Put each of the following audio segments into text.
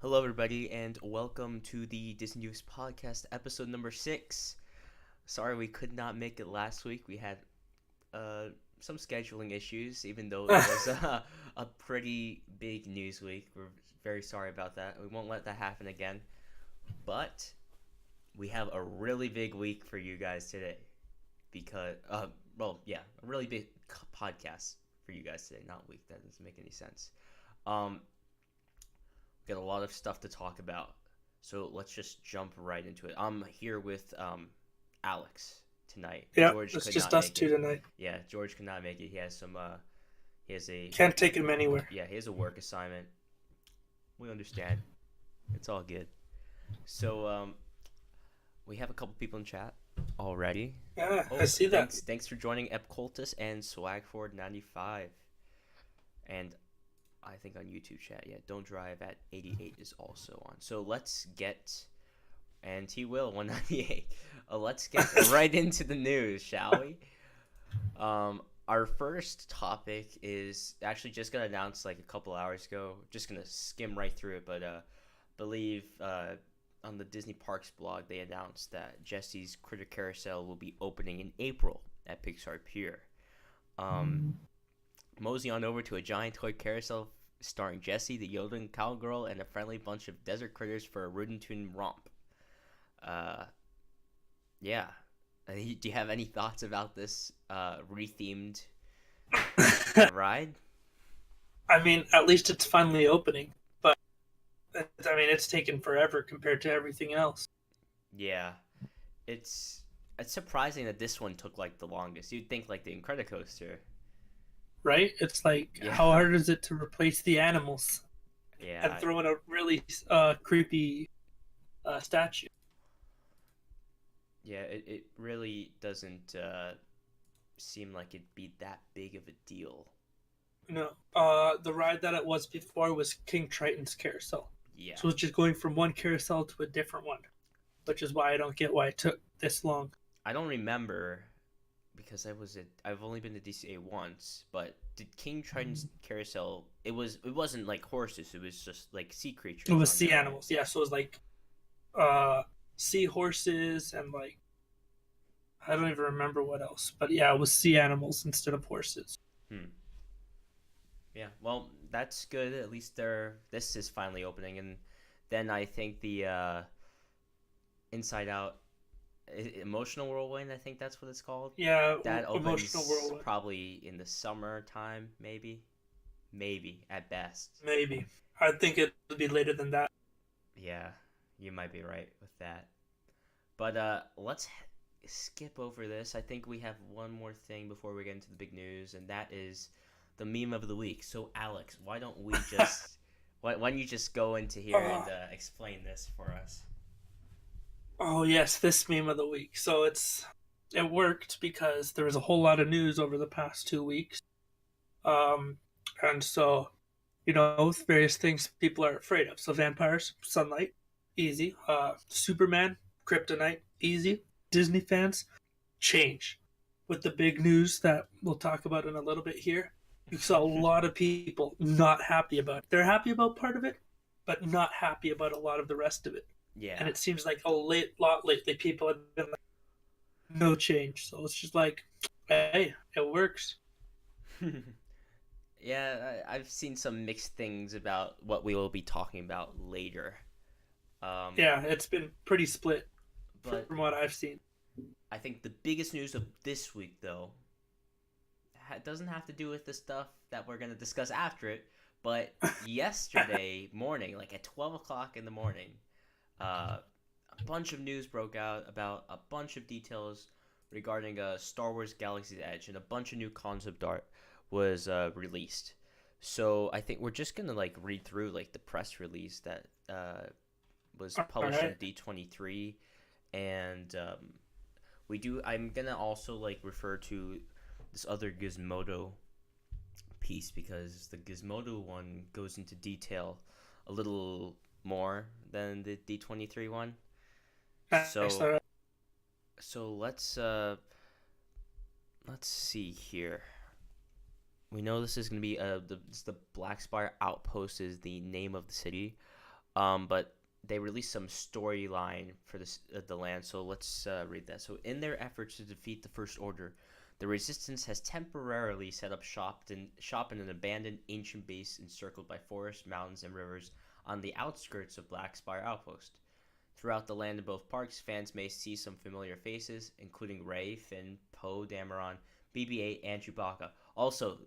Hello, everybody, and welcome to the Disney Doofs podcast, episode number 6. Sorry we could not make it last week. We had uh, some scheduling issues, even though it was a pretty big news week. We're very sorry about that. We won't let that happen again. But we have a really big week for you guys today. Because, a really big podcast for you guys today. Not week, that doesn't make any sense. Um, Got a lot of stuff to talk about, so let's just jump right into it. I'm here with Alex tonight. Yeah, George it's could just not us make two it. tonight. Yeah, George could not make it. He has some. He has a. Can't take him anywhere. Yeah, he has a work assignment. We understand. It's all good. So we have a couple people in chat already. Yeah, I Oh, see that. thanks for joining Epcultus and Swagford95. And I think on YouTube chat, yeah, Don't Drive at 88 is also on. So let's get, and he will 198. Let's get right into the news, shall we? Our first topic is actually just got announced like a couple hours ago. Just gonna skim right through it, but believe on the Disney Parks blog they announced that Jesse's Critter Carousel will be opening in April at Pixar Pier. Mosey on over to a giant toy carousel starring Jessie, the yodeling cowgirl, and a friendly bunch of desert critters for a Rootin' Toon romp. Yeah. Do you have any thoughts about this rethemed ride? I mean, at least it's finally opening, but I mean, it's taken forever compared to everything else, Yeah. It's it's surprising that this one took like the longest. You'd think like the Incredicoaster. right? It's like, Yeah. how hard is it to replace the animals and Yeah. throw in a really creepy statue? Yeah, it really doesn't seem like it'd be that big of a deal. No, the ride that it was before was King Triton's carousel, Yeah. so it's just going from one carousel to a different one, which is why I don't get why it took this long. I don't remember because I've only been to DCA once, but did King Triton's Carousel it wasn't like horses, it was just like sea creatures It was on sea there, right? animals, yeah. So it was like uh seahorses and like I don't even remember what else, but yeah, it was sea animals instead of horses. Hmm. Yeah, well, that's good. At least this is finally opening, and then I think the Inside Out Emotional Whirlwind, I think that's what it's called. Yeah, That emotional opens whirlwind. probably in the summertime, maybe at best. Maybe I think it would be later than that. Yeah, you might be right with that. But let's skip over this. I think we have one more thing before we get into the big news, and that is the meme of the week. So, Alex, why don't we just why don't you just go into here and Oh, explain this for us? oh yes, this meme of the week. So it worked because there was a whole lot of news over the past 2 weeks. Um, and so various things people are afraid of. So vampires, sunlight, easy. Superman, kryptonite, easy. Disney fans, change. With the big news that we'll talk about in a little bit here, you saw a lot of people not happy about it. They're happy about part of it, but not happy about a lot of the rest of it. And Yeah. it seems like lot lately people have been like, no change. So it's just like, hey, it works. Yeah, I've seen some mixed things about what we will be talking about later. Um, Yeah, it's been pretty split but from what I've seen. I think the biggest news of this week, though, doesn't have to do with the stuff that we're going to discuss after it, but yesterday morning, like at 12 o'clock in the morning, a bunch of news broke out about a bunch of details regarding Star Wars Galaxy's Edge, and a bunch of new concept art was released. So I think we're just gonna like read through like the press release that was All published on right. D23, and we do. I'm gonna also like refer to this other Gizmodo piece because the Gizmodo one goes into detail a little more than the D23 one. Nice. So All right. so let's see here. We know this is gonna be the Black Spire Outpost is the name of the city. But they released some storyline for the land. So let's read that. So in their efforts to defeat the First Order, the Resistance has temporarily set up shop in an abandoned ancient base encircled by forests, mountains, and rivers on the outskirts of Black Spire Outpost. Throughout the land in both parks, fans may see some familiar faces, including Rey, Finn, Poe Dameron, BB-8, and Chewbacca. Also,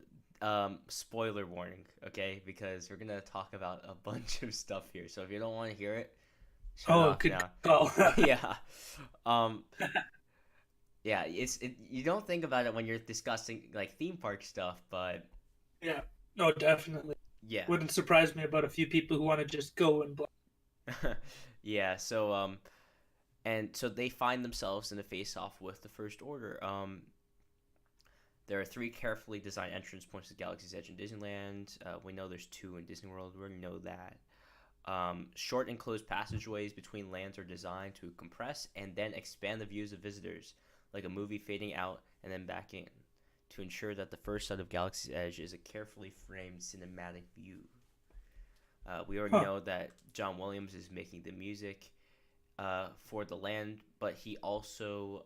spoiler warning, okay? Because we're gonna talk about a bunch of stuff here. So if you don't want to hear it, shut Oh, off good now. call. Yeah. Um, yeah, you don't think about it when you're discussing like theme park stuff, but Yeah. No, definitely. yeah. Wouldn't surprise me about a few people who want to just go and. Yeah, so they find themselves in a face-off with the First Order. There are three carefully designed entrance points to Galaxy's Edge in Disneyland. We know there's two in Disney World. We already know that. Short enclosed passageways between lands are designed to compress and then expand the views of visitors, like a movie fading out and then back in, to ensure that the first sight of Galaxy's Edge is a carefully framed cinematic view. We already Huh. know that John Williams is making the music for the land, but he also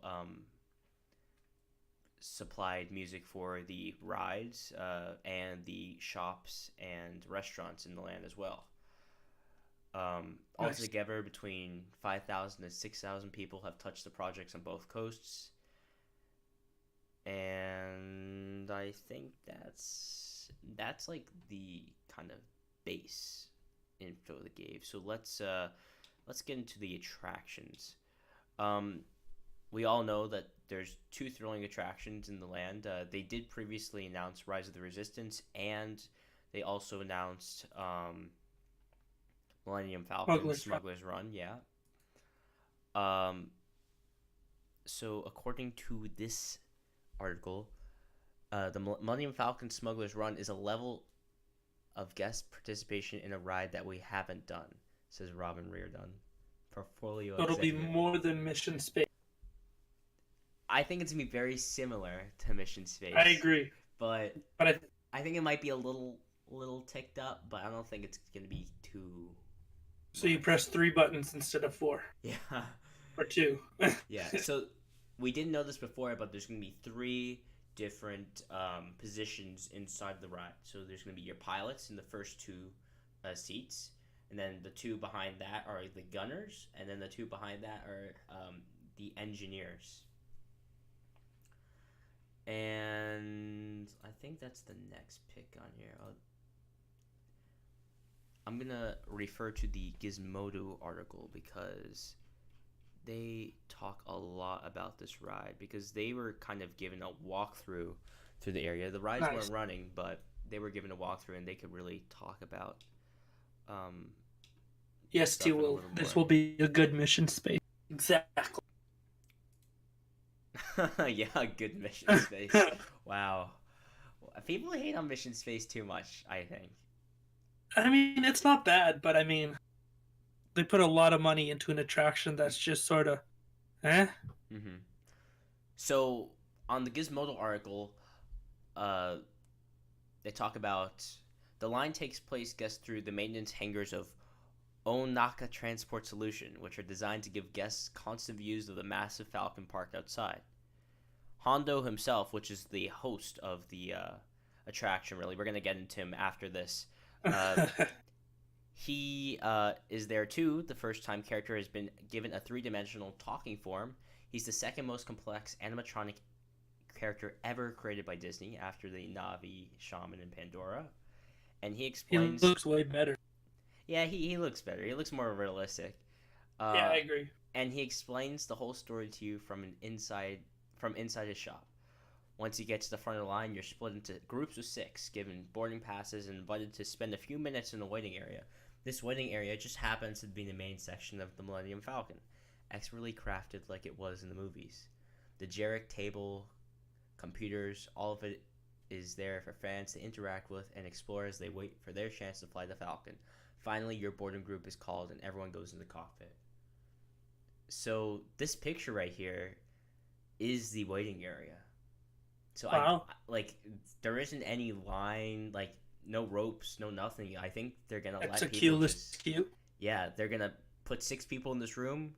supplied music for the rides and the shops and restaurants in the land as well. Nice. Altogether, between 5,000 and 6,000 people have touched the projects on both coasts, and I think that's like the kind of base info they gave. So let's get into the attractions. Um, we all know that there's two thrilling attractions in the land. They did previously announce Rise of the Resistance, and they also announced Millennium Falcon, Smuggler's Run. Smuggler's Run. Yeah. Um, so according to this article, the Millennium Falcon Smuggler's Run is a level of guest participation in a ride that we haven't done, says Robin Reardon, portfolio So it'll be executive. more than Mission Space. I think it's gonna be very similar to Mission Space, I agree, but but I think it might be a little ticked up, but I don't think it's gonna be too so you much. press 3 buttons instead of 4 Yeah, or 2. yeah. So we didn't know this before, but there's gonna be three different positions inside the ride. So there's gonna be your pilots in the first two seats, and then the two behind that are the gunners, and then the two behind that are the engineers. And I think that's the next pick on here. I'm gonna refer to the Gizmodo article because they talk a lot about this ride because they were kind of given a walkthrough through the area. The rides Nice. weren't running, but they were given a walkthrough and they could really talk about um, Yes, stuff T in a will. little This more. will be a good Mission Space. Exactly. Yeah, good Mission Space. Wow. People hate on Mission Space too much, I think. I mean, it's not bad, but I mean, they put a lot of money into an attraction that's just sort of, eh? Hmm. So on the Gizmodo article, uh, they talk about the line takes place guests through the maintenance hangars of Onaka Transport Solution, which are designed to give guests constant views of the massive Falcon Park outside. Hondo himself, which is the host of the attraction, really, we're gonna get into him after this. Uh, he is there too. The first time character has been given a three-dimensional talking form. He's the second most complex animatronic character ever created by Disney after the Navi, Shaman, and Pandora. And he He explains, looks way better. yeah, he looks better. He looks more realistic. Yeah, Uh, I agree. and he explains the whole story to you from inside his shop. Once you get to the front of the line, you're split into groups of six, given boarding passes, and invited to spend a few minutes in the waiting area. This waiting area just happens to be the main section of the Millennium Falcon, expertly crafted like it was in the movies. The Jarek table, computers, all of it is there for fans to interact with and explore as they wait for their chance to fly the Falcon. Finally, your boarding group is called and everyone goes in the cockpit. So this picture right here is the waiting area. So I Wow. like there isn't any line, like no ropes, no nothing. I think they're gonna That's let a people cute. just Cute. Yeah, they're gonna put 6 people in this room.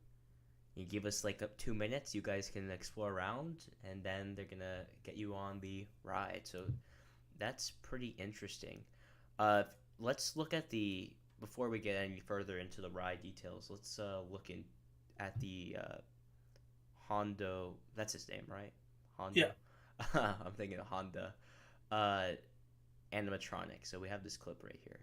You give us like up 2 minutes. You guys can explore around, and then they're gonna get you on the ride. So that's pretty interesting. Uh, let's look at the before we get any further into the ride details. Let's look in at the Hondo. That's his name, right? Yeah. Hondo. I'm thinking of Honda. Uh, animatronic. So we have this clip right here.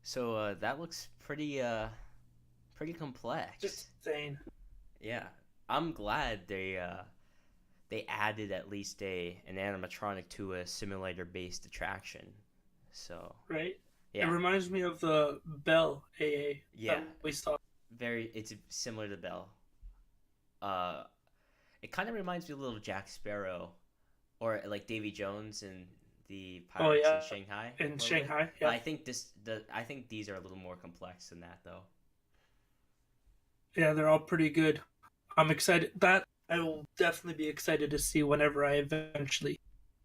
So that looks pretty Just complex. insane, Yeah, I'm glad they added at least a an animatronic to a simulator based attraction. So right? It yeah, reminds me of the Bell AA that yeah, we saw. very. It's similar to Belle. Uh, it kind of reminds me a little of Jack Sparrow or like Davy Jones in the Oh Pirates in yeah, Shanghai in a little bit. Shanghai. But Yeah, I think these are a little more complex than that though. yeah, they're all pretty good. I'm excited. That I will definitely be excited to see whenever I eventually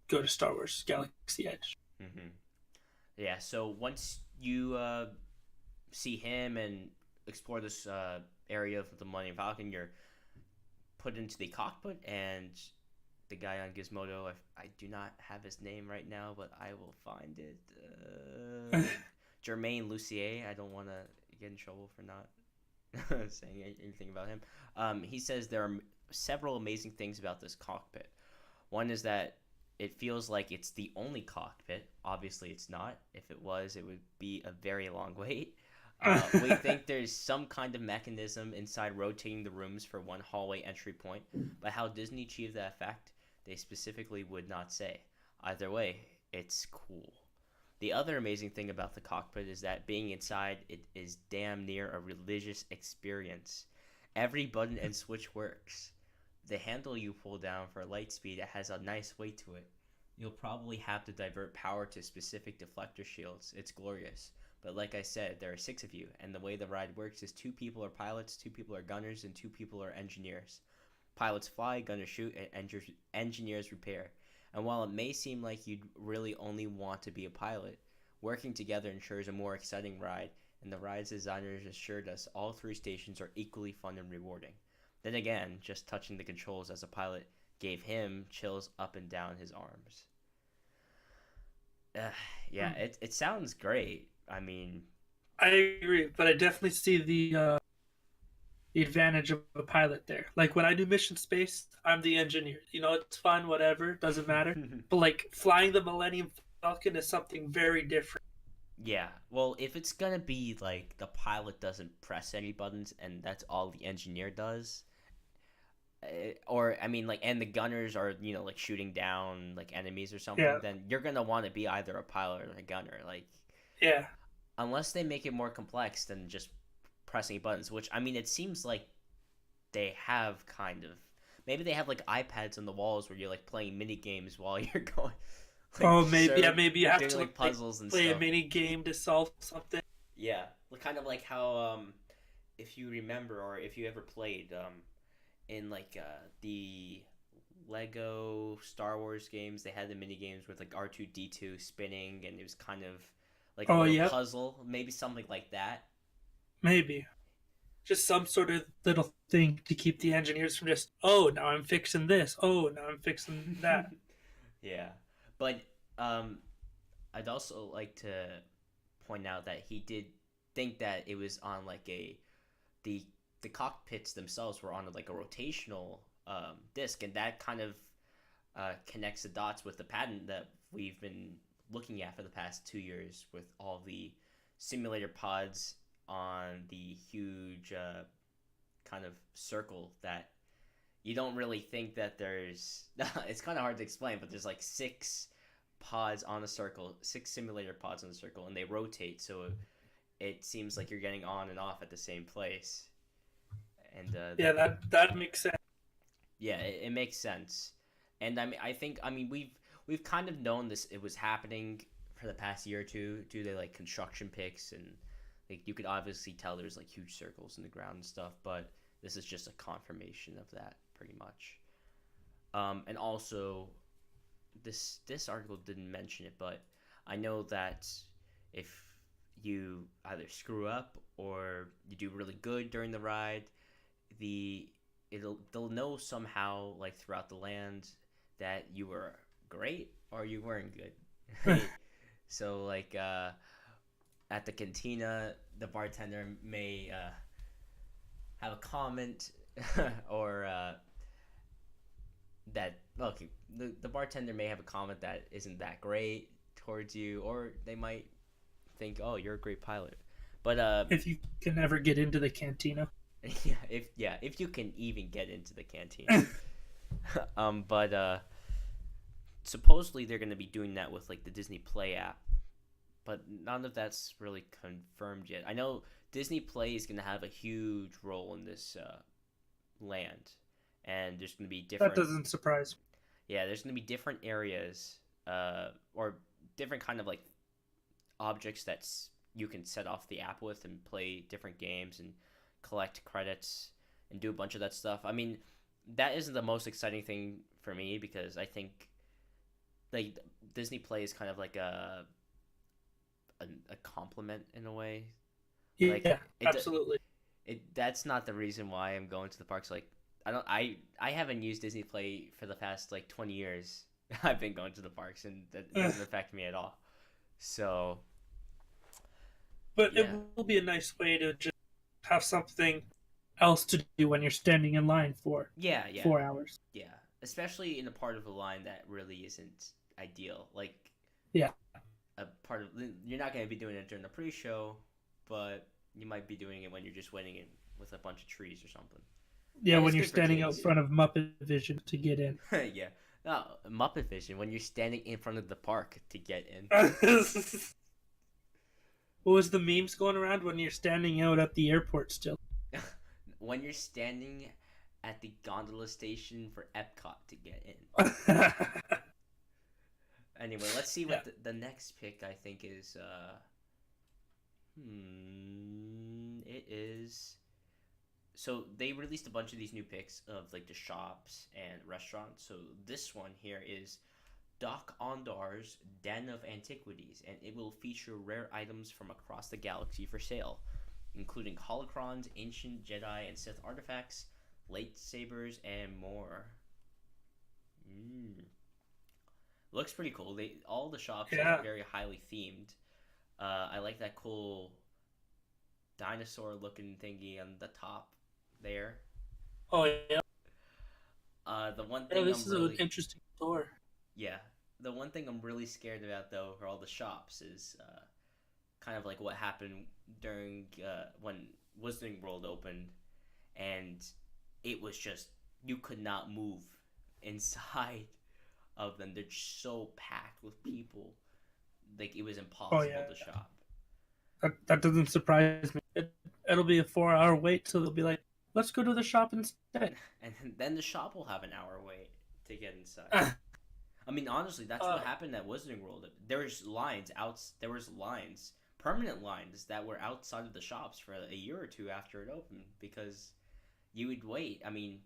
go to Star Wars Galaxy Edge. Hmm. Yeah. So once you see him and explore this area of the Millennium Falcon, you're put into the cockpit, and the guy on Gizmodo, I do not have his name right now, but I will find it. Jermaine Lucier. I don't want to get in trouble for not saying anything about him. He says there are several amazing things about this cockpit. One is that it feels like it's the only cockpit. Obviously, it's not. If it was, it would be a very long wait. We think there's some kind of mechanism inside rotating the rooms for one hallway entry point, but how Disney achieved that effect, they specifically would not say. Either way, it's cool. The other amazing thing about the cockpit is that being inside it is damn near a religious experience. Every button and switch works. The handle you pull down for light speed has a nice weight to it. You'll probably have to divert power to specific deflector shields. It's glorious. But like I said, there are 6 of you, and the way the ride works is 2 people are pilots, 2 people are gunners, and 2 people are engineers. Pilots fly, gunners shoot, and engineers repair. And while it may seem like you'd really only want to be a pilot, working together ensures a more exciting ride, and the ride's designers assured us all 3 stations are equally fun and rewarding. Then again, just touching the controls as a pilot gave him chills up and down his arms. Uh, yeah, it sounds great. I mean, I agree, but I definitely see the advantage of a pilot there. Like when I do mission space, I'm the engineer. You know, it's fun, whatever, doesn't matter. But like flying the Millennium Falcon is something very different. yeah. Well, if it's gonna be like the pilot doesn't press any buttons and that's all the engineer does, or I mean, like, and the gunners are like shooting down like enemies or something, Yeah, then you're gonna want to be either a pilot or a gunner. Like, yeah. unless they make it more complex than just pressing buttons, which I mean, it seems like they have kind of. Maybe they have like iPads on the walls where you're like playing mini games while you're going, like Oh, maybe yeah, maybe you have doing to like like puzzles and play a stuff. mini game to solve something. Yeah, kind of like how if you remember or if you ever played in like the Lego Star Wars games, they had the mini games with like R2D2 spinning, and it was kind of like a Oh, little yep, puzzle, maybe something like that. maybe just some sort of little thing to keep the engineers from just oh now I'm fixing this, oh now I'm fixing that. Yeah, but um, I'd also like to point out that he did think that it was on like the the cockpits themselves were on like a rotational disc, and that kind of connects the dots with the patent that we've been looking at for the past 2 years with all the simulator pods on the huge kind of circle that you don't really think that there's. It's kind of hard to explain, but there's like six pods on a circle, six simulator pods on a circle, and they rotate, so it seems like you're getting on and off at the same place. And Yeah, that makes sense. yeah, it makes sense. And I mean, we've kind of known this. It was happening for the past year or two due to like construction picks, and like you could obviously tell there's like huge circles in the ground and stuff. But this is just a confirmation of that, pretty much. And also, this article didn't mention it, but I know that if you either screw up or you do really good during the ride, the they'll know somehow like throughout the land that you were great or you weren't good. Right? So like at the cantina, the bartender may have a comment or that okay, the bartender may have a comment that isn't that great towards you, or they might think, oh, you're a great pilot. But If you can ever get into the cantina. yeah, if you can even get into the canteen. But supposedly they're going to be doing that with like the Disney Play app, but none of that's really confirmed yet. I know Disney Play is going to have a huge role in this land, and there's going to be different. That doesn't surprise me. Yeah, there's going to be different areas, or different kind of like objects that's you can set off the app with and play different games and collect credits and do a bunch of that stuff. I mean, that isn't the most exciting thing for me because I think like Disney Play is kind of like a compliment in a way. Like Yeah, absolutely. That's not the reason why I'm going to the parks. Like I haven't used Disney Play for the past like 20 years. I've been going to the parks and that doesn't affect me at all. So But it yeah. will be a nice way to just have something else to do when you're standing in line for Yeah, yeah. 4 hours. Yeah, especially in a part of the line that really isn't ideal. Like Yeah. a part of you're not going to be doing it during the pre-show, but you might be doing it when you're just waiting in with a bunch of trees or something. Yeah, And when it's you're good for standing out kids. front of Muppet Vision to get in. Yeah. No, Muppet Vision when you're standing in front of the park to get in. What was the memes going around when you're standing out at the airport still? When you're standing at the gondola station for Epcot to get in. Anyway, let's see what the next pick I think is. It is. So they released a bunch of these new picks of like the shops and restaurants. So this one here is Doc Ondar's Den of Antiquities, and it will feature rare items from across the galaxy for sale, including holocrons, ancient Jedi and Sith artifacts, lightsabers, and more. Looks pretty cool. All the shops are very highly themed. I like that cool dinosaur-looking thingy on the top there. Oh yeah. The one thing This is an interesting store. Yeah, the one thing I'm really scared about though for all the shops is kind of like what happened during when Wizarding World opened, and it was just you could not move inside of them. They're just so packed with people, like it was impossible to shop. That doesn't surprise me. It'll be a 4-hour wait, so they'll be like, "Let's go to the shop instead." And then the shop will have an hour wait to get inside. I mean, honestly, that's what happened at Wizarding World. There was lines out. There was lines, permanent lines that were outside of the shops for a year or two after it opened because you would wait. I mean,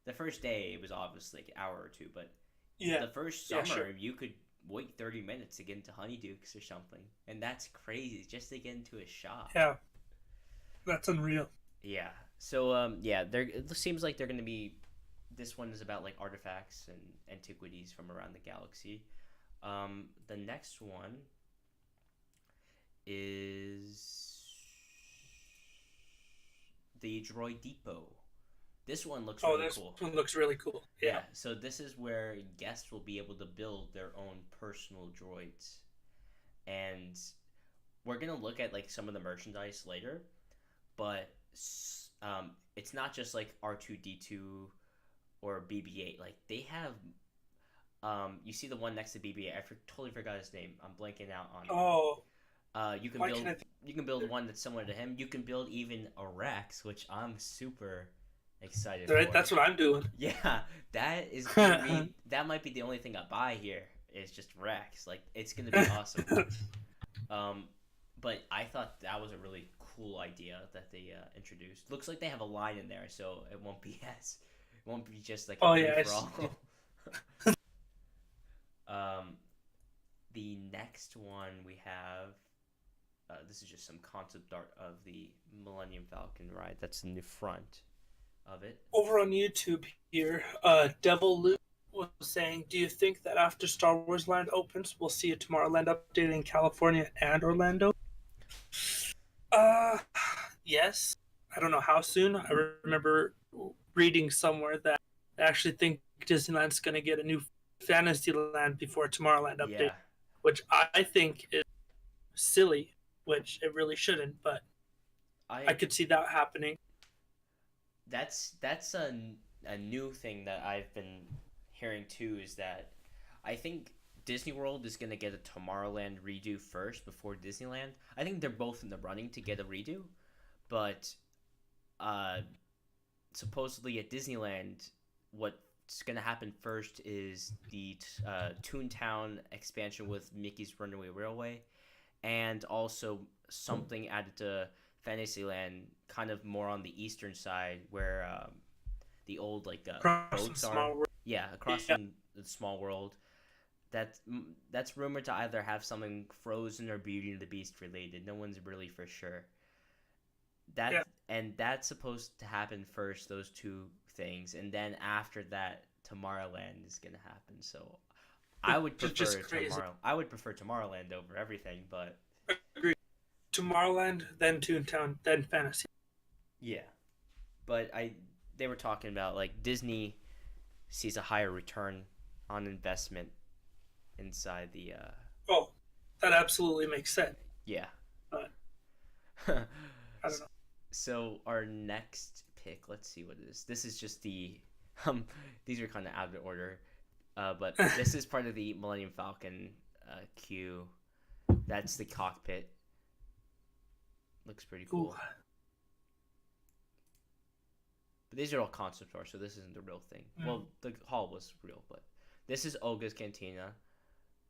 the first day it was obviously like an hour or two, but the first summer you could wait 30 minutes to get into Honeydukes or something, and that's crazy just to get into a shop. Yeah, that's unreal. Yeah. So it seems like they're going to be. This one is about like artifacts and antiquities from around the galaxy. The next one is the Droid Depot. This one looks really cool. This one looks really cool. Yeah. So this is where guests will be able to build their own personal droids, and we're gonna look at like some of the merchandise later, but it's not just like R2D2 or BB-8. Like they have, you see the one next to BB-8. Totally forgot his name. I'm blanking out on it. Oh, You can why can I think? one that's similar to him. You can build even a Rex, which I'm super excited Right, for. that's what I'm doing. Yeah, that is gonna be that might be the only thing I buy here is just Rex. Like it's gonna be awesome. Um, but I thought that was a really cool idea that they introduced. Looks like they have a line in there, so it won't be just like a Oh free yeah, for all. um, the next one we have. This is just some concept art of the Millennium Falcon ride. That's in the front of it. over on YouTube here, Devil Luke was saying, "Do you think that after Star Wars Land opens, we'll see a Tomorrowland update in California and Orlando?" Uh, yes. I don't know how soon. I remember reading somewhere that I actually think Disneyland's going to get a new Fantasyland before Tomorrowland update, Yeah, which I think is silly, which it really shouldn't, but I I could see that happening. that's a new thing that I've been hearing too is that I think Disney World is gonna get a Tomorrowland redo first before Disneyland. I think they're both in the running to get a redo, but uh, supposedly at Disneyland, what's gonna happen first is the Toontown expansion with Mickey's Runaway Railway, and also something added to Fantasyland, kind of more on the eastern side where the old like Across some boats are. small world. Yeah, across Yeah, from the small world. That's rumored to either have something Frozen or Beauty and the Beast related. No one's really for sure. yeah. That's supposed to happen first. Those two things, and then after that, Tomorrowland is gonna happen. So I would Which is just prefer crazy. I would prefer Tomorrowland over everything, but Agreed. Tomorrowland, then Toontown, then Fantasy. yeah. But they were talking about like Disney sees a higher return on investment inside the Oh, that absolutely makes sense. yeah. But I don't know. So our next pick, let's see what it is. This is just the um these are kind of out of order. But this is part of the Millennium Falcon queue. That's the cockpit. Looks pretty cool. Ooh, But these are all concept art, so this isn't the real thing. Well, the hall was real, but this is Olga's Cantina.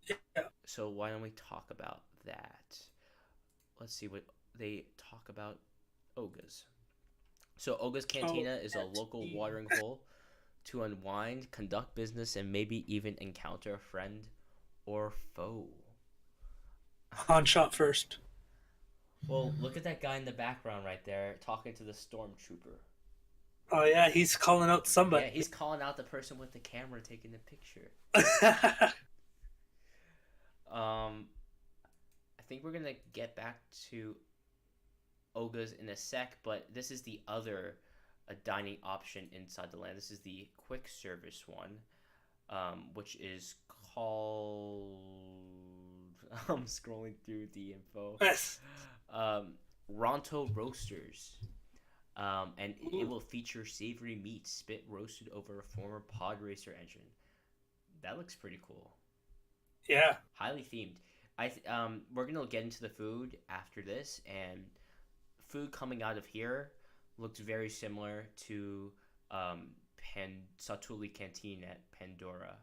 yeah. So why don't we talk about that? Let's see what they talk about Olga's. So Olga's Cantina is a local watering hole to unwind, conduct business, and maybe even encounter a friend or foe. Han shot first. Well, look at that guy in the background right there talking to the stormtrooper. Oh yeah, he's calling out Yeah, somebody. he's calling out the person with the camera taking the picture. I think we're gonna get back to Olga's in a sec, but this is the other dining option inside the land. This is the quick service one, which is called. I'm scrolling through the info. Yes. Ronto Roasters. And it Ooh. will feature savory meat spit roasted over a former pod racer engine. That looks pretty cool. Yeah. Highly themed. We're gonna get into the food after this, and food coming out of here looks very similar to Satuli Canteen at Pandora.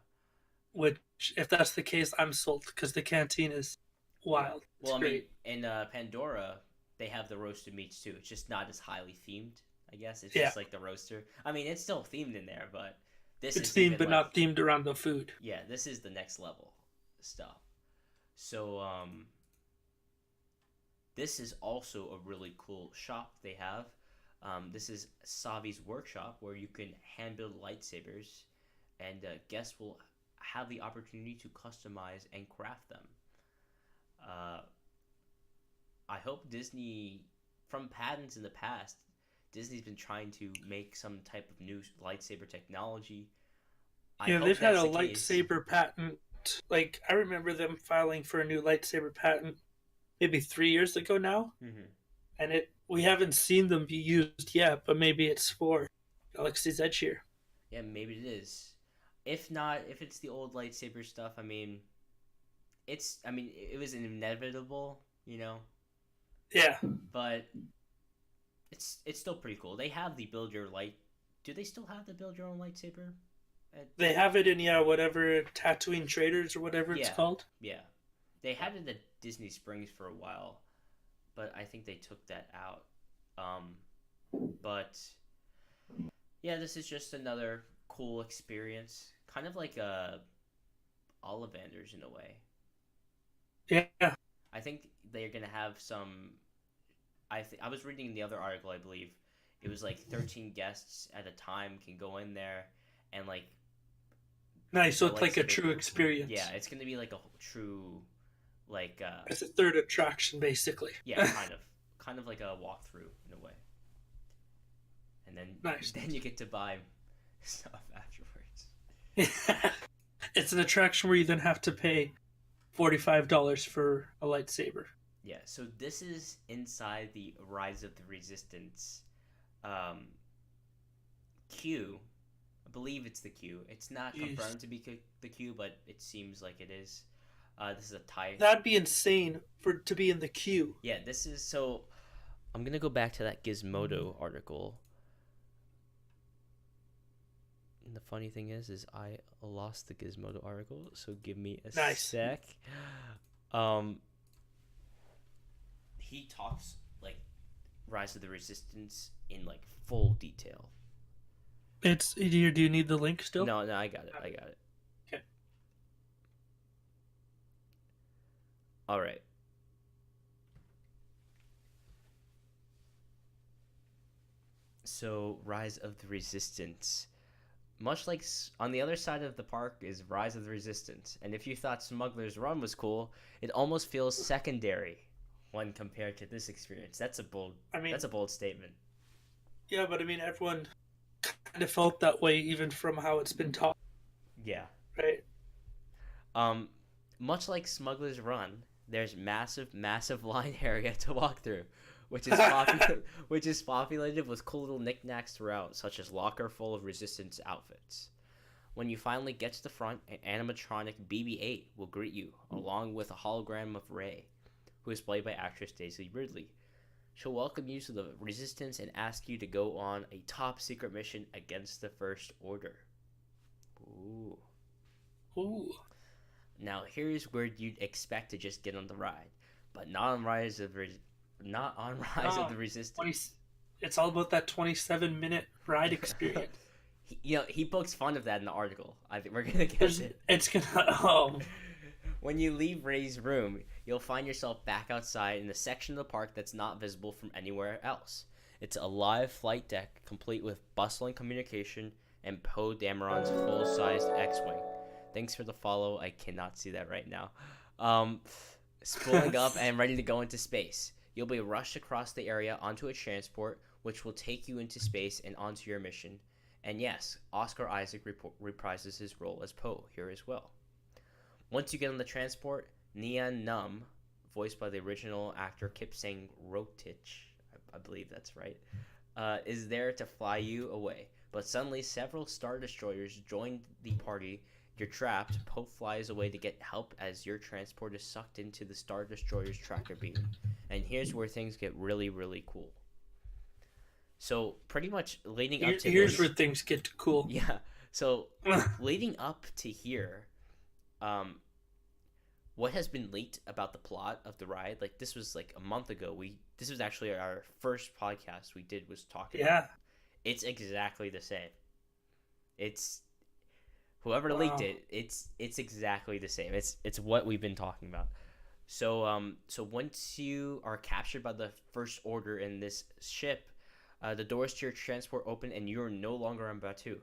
Which, if that's the case, I'm sold because the canteen is wild. It's Well, great. in Pandora, they have the roasted meats too. It's just not as highly themed, I guess. It's Yeah. just like the roaster. I mean, it's still themed in there, but this It's is themed, even but like not themed around the food. yeah, this is the next level stuff. So this is also a really cool shop they have. This is Savi's workshop where you can hand build lightsabers, and guests will have the opportunity to customize and craft them. Uh, I hope Disney, from patents in the past, Disney's been trying to make some type of new lightsaber technology. I Yeah, hope they've had that's a the case. lightsaber patent. Like, I remember them filing for a new lightsaber patent maybe 3 years ago now, Mm-hmm. and we haven't seen them be used yet, but maybe it's for Galaxy's Edge here. Yeah, maybe it is. If not, if it's the old lightsaber stuff, I mean, it was inevitable, Yeah, but it's still pretty cool. They have the build your light. Do they still have the build your own lightsaber? At, they have it in whatever Tatooine Traders or whatever it's yeah, called. yeah. They had it at Disney Springs for a while, but I think they took that out. Um, but yeah, this is just another cool experience, kind of like Ollivanders in a way. Yeah, I think they're gonna have some. I was reading the other article. I believe it was like 13 guests at a time can go in there, and like nice. So the it's like a lightsaber. true experience. Yeah, it's gonna be like a true, like It's a third attraction, basically. yeah, kind of like a walkthrough in a way, and then Nice. then you get to buy stuff afterwards. It's an attraction where you then have to pay $45 for a lightsaber. Yeah, so this is inside the Rise of the Resistance um, queue. I believe it's the queue. It's not Jeez. confirmed to be the queue, but it seems like it is. This is a tie. That'd be insane to be in the queue. Yeah, this is so. I'm gonna go back to that Gizmodo article. And the funny thing is I lost the Gizmodo article, so give me a sec. He talks like Rise of the Resistance in like full detail. It's do you need the link still? No, I got it. Okay. All right. So, Rise of the Resistance. Much like on the other side of the park is Rise of the Resistance. And if you thought Smuggler's Run was cool, it almost feels secondary when compared to this experience. That's a bold statement. Yeah, but I mean everyone kind of felt that way even from how it's been taught. Yeah. Right. Much like Smuggler's Run, there's massive line area to walk through, which is populated with cool little knickknacks throughout, such as locker full of Resistance outfits. When you finally get to the front, an animatronic BB-8 will greet you, along with a hologram of Rey, who is played by actress Daisy Ridley. She'll welcome you to the Resistance and ask you to go on a top secret mission against the First Order. Ooh. Ooh. Now here's where you'd expect to just get on the ride, but not on Rise of the Resistance. It's all about that 27-minute ride experience. he pokes fun of that in the article. I think we're gonna get it. It's gonna. When you leave Rey's room, you'll find yourself back outside in the section of the park that's not visible from anywhere else. It's a live flight deck complete with bustling communication and Poe Dameron's full-sized X-Wing. Thanks for the follow. I cannot see that right now. Spooling up and ready to go into space. You'll be rushed across the area onto a transport, which will take you into space and onto your mission. And yes, Oscar Isaac reprises his role as Poe here as well. Once you get on the transport, Nien Nunb, voiced by the original actor Kipsang Rotich, I believe that's right, is there to fly you away. But suddenly, several Star Destroyers join the party. You're trapped. Poe flies away to get help as your transport is sucked into the Star Destroyer's tracker beam. And here's where things get really, really cool. So, pretty much leading up to here's where things get cool. Yeah. So, leading up to here, what has been leaked about the plot of the ride? Like, this was like a month ago. This was actually our first podcast we did was talking. Yeah. It's exactly the same. It's whoever leaked it. It's exactly the same. It's what we've been talking about. So once you are captured by the First Order in this ship, the doors to your transport open and you are no longer on Batuu.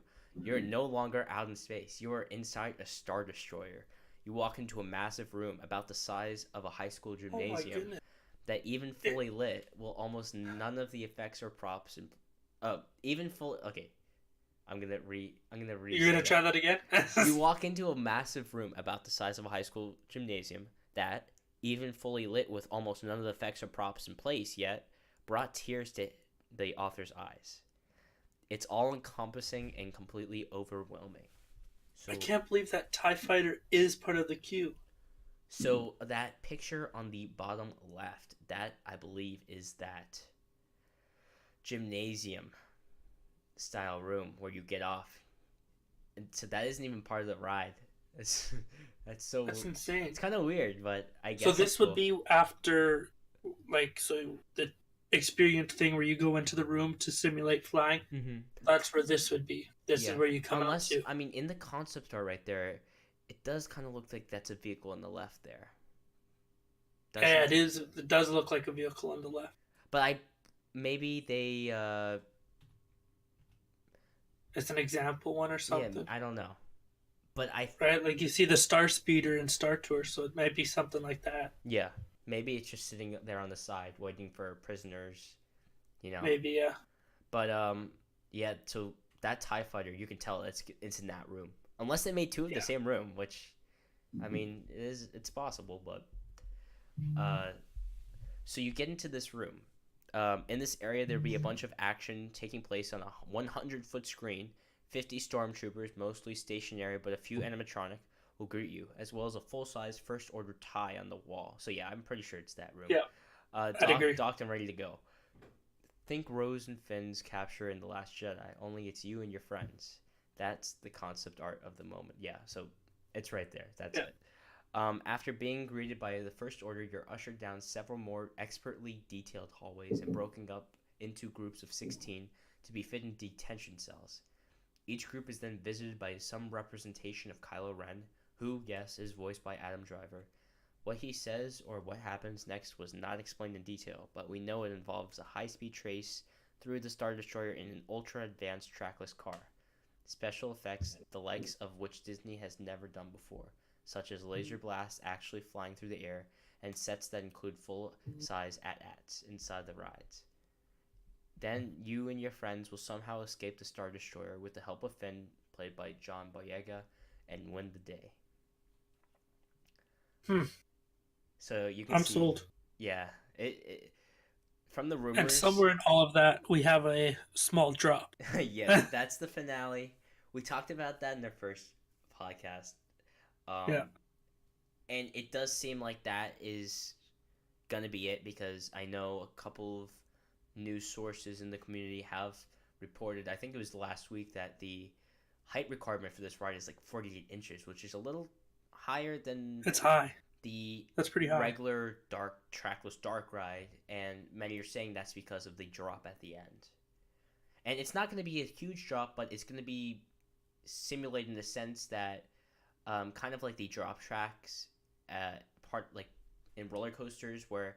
You're no longer out in space. You are inside a Star Destroyer. You walk into a massive room about the size of a high school gymnasium that even fully lit will almost none of the effects or props okay. I'm gonna read. You're gonna try that again? You walk into a massive room about the size of a high school gymnasium that, even fully lit with almost none of the effects or props in place yet, brought tears to the author's eyes. It's all encompassing and completely overwhelming. I So can't believe that TIE fighter is part of the queue. so that picture on the bottom left, that I believe is that gymnasium style room where you get off. And so that isn't even part of the ride. It's that's That's so insane. it's kind of weird, but I So guess it's this would cool. be after, like, so the experience thing where you go into the room to simulate flying. Hmm. That's where this would be. This is Yeah. where you come out Unless to. I mean in the concept art right there, it does kind of look like that's a vehicle on the left there, doesn't Yeah, it it? is. It does look like a vehicle on the left. But I maybe they It's an example one or yeah, something, I don't know. But I right? Like you see the Star Speeder in Star Tour, so it might be something like that. yeah, maybe it's just sitting there on the side waiting for prisoners, you know. Maybe, yeah. But yeah, so that TIE fighter, you can tell it's in that room. Unless they made two of the Yeah. same room, which I mean, it's possible, but uh so you get into this room. In this area, there'll be a bunch of action taking place on a 100-foot screen. 50 stormtroopers, mostly stationary, but a few animatronic, will greet you, as well as a full-size First Order tie on the wall. So yeah, I'm pretty sure it's that room. Yeah, I'd agree. Docked and ready to go. Think Rose and Finn's capture in The Last Jedi, only it's you and your friends. That's the concept art of the moment. Yeah, so it's right there. That's Yeah. it. After being greeted by the First Order, you're ushered down several more expertly detailed hallways and broken up into groups of 16 to be fit in detention cells. Each group is then visited by some representation of Kylo Ren, who, yes, is voiced by Adam Driver. What he says or what happens next was not explained in detail, but we know it involves a high-speed chase through the Star Destroyer in an ultra-advanced trackless car. Special effects, the likes of which Disney has never done before, such as laser blasts actually flying through the air, and sets that include full-size AT-ATs inside the rides. Then you and your friends will somehow escape the Star Destroyer with the help of Finn, played by John Boyega, and win the day. Hmm. So you can I'm see, sold. yeah, it from the And rumors, somewhere in all of that, we have a small drop. yes, that's the finale. We talked about that in the first podcast, Yeah. um, and it does seem like that is gonna be it because I know a couple of news sources in the community have reported. I think it was last week that the height requirement for this ride is like 48 inches, which is a little higher than It's high. the That's pretty high. regular dark trackless dark ride, and many are saying that's because of the drop at the end. And it's not going to be a huge drop, but it's going to be simulated in the sense that kind of like the drop tracks part like in roller coasters where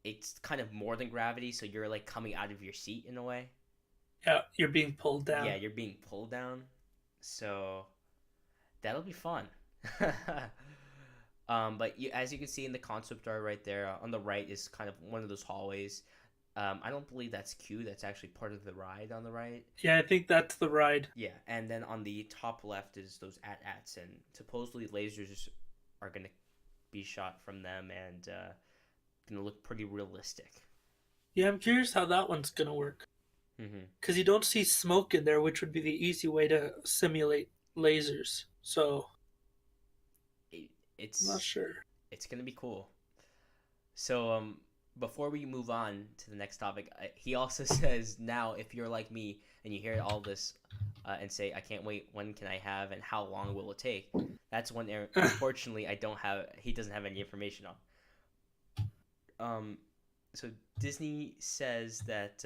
it's kind of more than gravity, so you're like coming out of your seat in a way. Yeah, you're being pulled down. Yeah, you're being pulled down. So that'll be fun. But as you can see in the concept art right there, on the right is kind of one of those hallways. I don't believe that's Q. That's actually part of the ride on the right. Yeah, I think that's the ride. Yeah, and then on the top left is those AT-ATs, and supposedly lasers are gonna be shot from them and gonna look pretty realistic. Yeah, I'm curious how that one's gonna work. Mm-hmm. Because you don't see smoke in there, which would be the easy way to simulate lasers. So It, I'm not it's sure. it's gonna be cool. So before we move on to the next topic, he also says now if you're like me and you hear all this and say I can't wait, when can I have and how long will it take? That's when unfortunately I don't have he doesn't have any information on. So Disney says that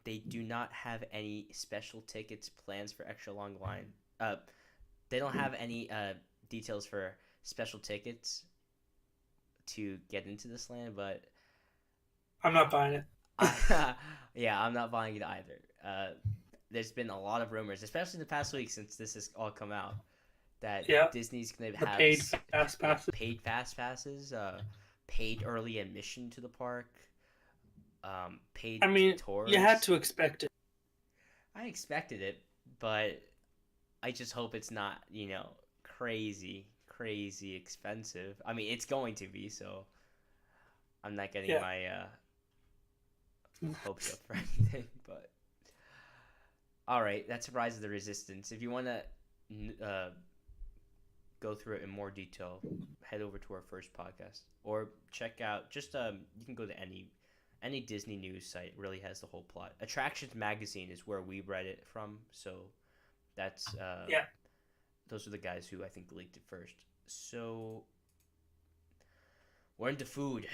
they do not have any special tickets plans for extra long line. They don't have any details for special tickets to get into this land, but I'm not buying it. yeah, I'm not buying it either. There's been a lot of rumors, especially in the past week since this has all come out, that Yeah, Disney's gonna the have paid fast passes. paid fast passes, paid early admission to the park, paid I mean, tours. you had to expect it. I expected it, but I just hope it's not, crazy expensive. I mean, it's going to be, so I'm not getting Yeah. my hopes up for anything. But all right, that's Rise of the Resistance. If you want to go through it in more detail, head over to our first podcast or check out just you can go to any Disney news site. Really has the whole plot. Attractions Magazine is where we read it from, so that's Yeah. those are the guys who I think leaked it first. So we're into food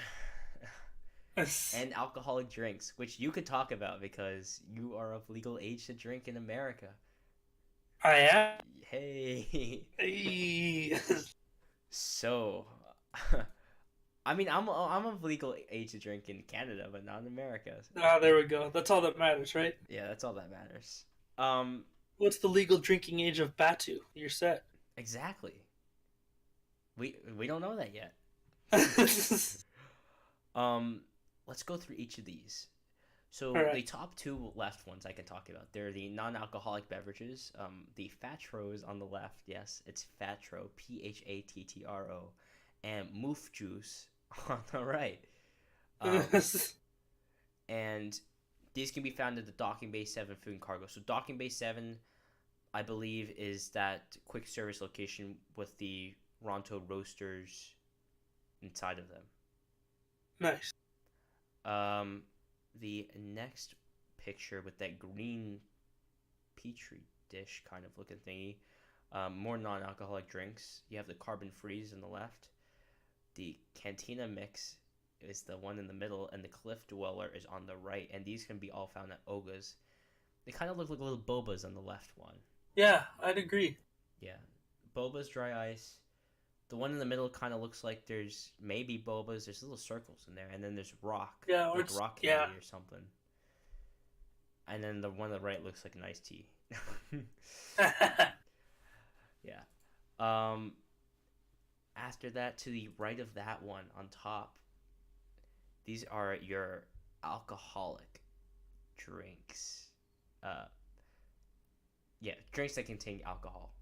and alcoholic drinks, which you could talk about because you are of legal age to drink in America. I am. Hey. Hey. So, I mean, I'm of legal age to drink in Canada, but not in America. Ah, there we go. That's all that matters, right? Yeah, that's all that matters. What's the legal drinking age of Batu? You're set. Exactly. We don't know that yet. Let's go through each of these. So All right. the top two left ones I can talk about. They're the non-alcoholic beverages. The Fatro is on the left. Yes, it's Fatro, Pattro, and Moof Juice on the right. And these can be found at the Docking Bay 7 Food and Cargo. So Docking Bay 7, I believe, is that quick service location with the Ronto roasters inside of them. Nice. The next picture with that green petri dish kind of looking thingy, more non-alcoholic drinks. You have the Carbon Freeze on the left. The Cantina Mix is the one in the middle, and the Cliff Dweller is on the right. And these can be all found at Oga's. They kind of look like little bobas on the left one. Yeah, I'd agree. Yeah, bobas, dry ice. The one in the middle kind of looks like there's maybe bobas. There's little circles in there, and then there's rock. Yeah, or like rock candy or something. And then the one on the right looks like an iced tea. Yeah. After that, to the right of that one on top, these are your alcoholic drinks. Yeah, drinks that contain alcohol.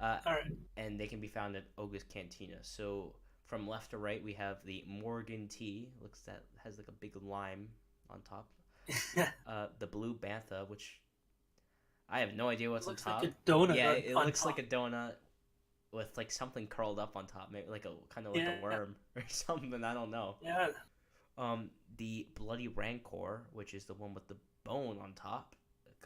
All right. And they can be found at Oga's Cantina. So from left to right, we have the Morgan tea. Looks that has like a big lime on top. The Blue Bantha, which I have no idea what's on top. Like a donut. Yeah, it looks top. like a donut with like something curled up on top, maybe like a kind of like a worm or something. I don't know. Yeah. The Bloody Rancor, which is the one with the bone on top.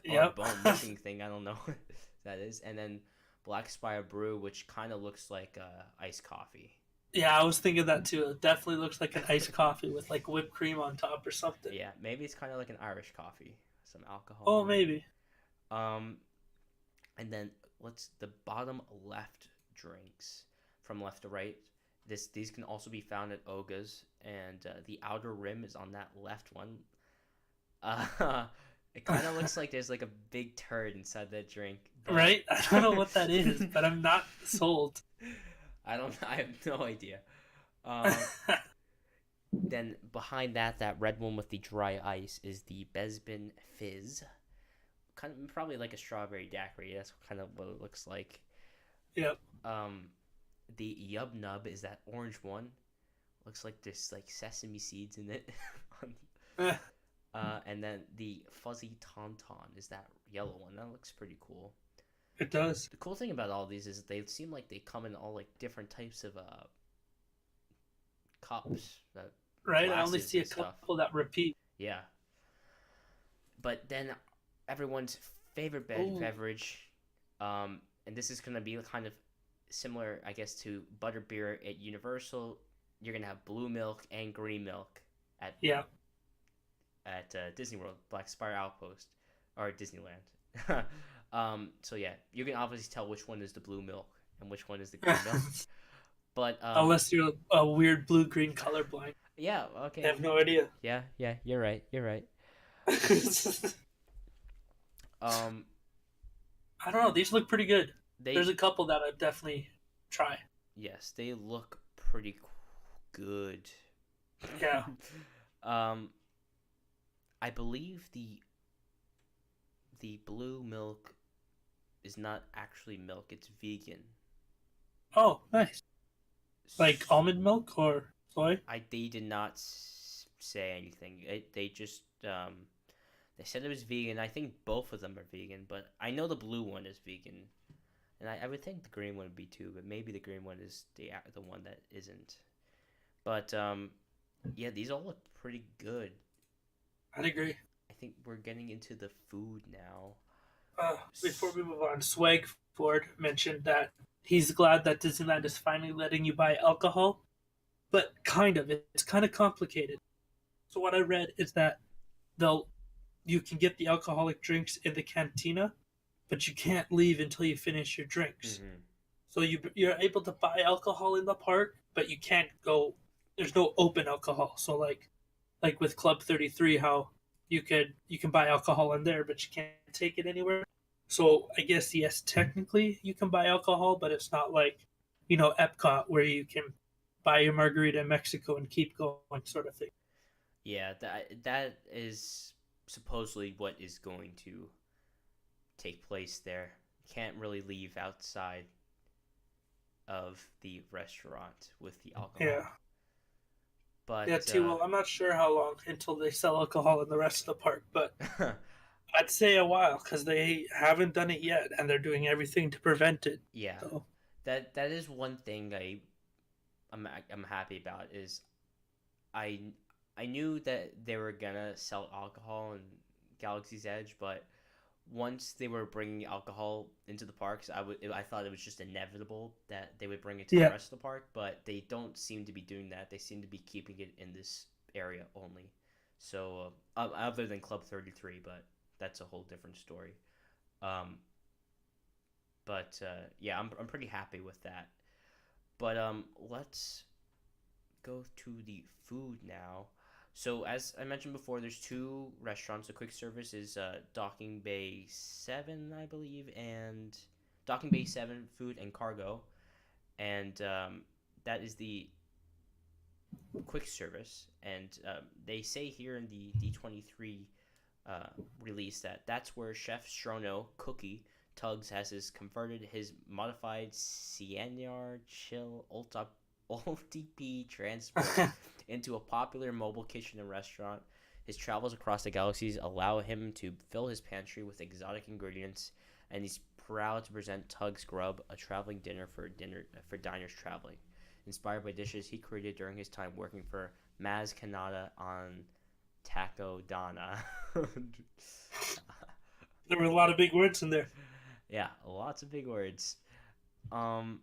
Yep. Bone missing thing. I don't know what that is. And then Black Spire Brew, which kind of looks like iced coffee. Yeah, I was thinking that too. It definitely looks like an iced coffee with like whipped cream on top or something. Yeah, maybe it's kind of like an Irish coffee, some alcohol. Oh, maybe. And then the bottom left drinks from left to right. These can also be found at Oga's, and the outer rim is on that left one. It kind of looks like there's like a big turd inside that drink. Right? I don't know what that is, but I'm not sold. I have no idea. Then behind that red one with the dry ice is the Bespin Fizz. Kind of probably like a strawberry daiquiri. That's kind of what it looks like. Yep. The Yub Nub is that orange one. Looks like there's like sesame seeds in it. And then the Fuzzy Tauntaun is that yellow one. That looks pretty cool. It does. The cool thing about all these is they seem like they come in all like different types of cups. Right, I only see a couple that repeat. Yeah. But then everyone's favorite beverage, and this is gonna be kind of similar, I guess, to butterbeer at Universal. You're gonna have blue milk and green milk at Disney World, Black Spire Outpost, or Disneyland. So yeah, you can obviously tell which one is the blue milk and which one is the green milk. But unless you're a weird blue-green colorblind. Yeah. Okay. I have no idea. Yeah. You're right. I don't know. These look pretty good. There's a couple that I'd definitely try. Yes, they look pretty good. Yeah. I believe the blue milk is not actually milk; it's vegan. Oh, nice. Like almond milk or soy? They did not say anything. They just Um, they said it was vegan. I think both of them are vegan, but I know the blue one is vegan, and I would think the green one would be too, but maybe the green one is the one that isn't. But yeah, these all look pretty good. I'd agree. I think we're getting into the food now. Before we move on, Swag Ford mentioned that he's glad that Disneyland is finally letting you buy alcohol, but kind of. It's kind of complicated. So what I read is that they'll you can get the alcoholic drinks in the cantina, but you can't leave until you finish your drinks. Mm-hmm. So you're able to buy alcohol in the park, but you can't go. There's no open alcohol. So like with Club 33, how you can buy alcohol in there, but you can't take it anywhere. So I guess yes, technically you can buy alcohol, but it's not like Epcot where you can buy your margarita in Mexico and keep going, sort of thing. Yeah, that is supposedly what is going to take place there. Can't really leave outside of the restaurant with the alcohol. Yeah. But Yeah, too. Well, I'm not sure how long until they sell alcohol in the rest of the park, but I'd say a while because they haven't done it yet, and they're doing everything to prevent it. yeah, So that is one thing I'm happy about is I I knew that they were gonna sell alcohol in Galaxy's Edge, but once they were bringing alcohol into the parks, I thought it was just inevitable that they would bring it to the yeah, rest of the park, but they don't seem to be doing that. They seem to be keeping it in this area only. So other than Club 33, but that's a whole different story. Um, but yeah, I'm pretty happy with that. But let's go to the food now. So as I mentioned before, there's two restaurants. The quick service is Docking Bay 7, I believe, and Docking Bay 7 Food and Cargo, and that is the quick service. And they say here in the D23 release that that's where Chef Strono Cookie Tugs has converted his modified Cyanide Chill OTP transport into a popular mobile kitchen and restaurant. His travels across the galaxies allow him to fill his pantry with exotic ingredients, and he's proud to present Tug's Grub, a traveling dinner for diners traveling, inspired by dishes he created during his time working for Maz Kanata on Taco Donna. there were a lot of big words in there. Yeah, lots of big words. Um,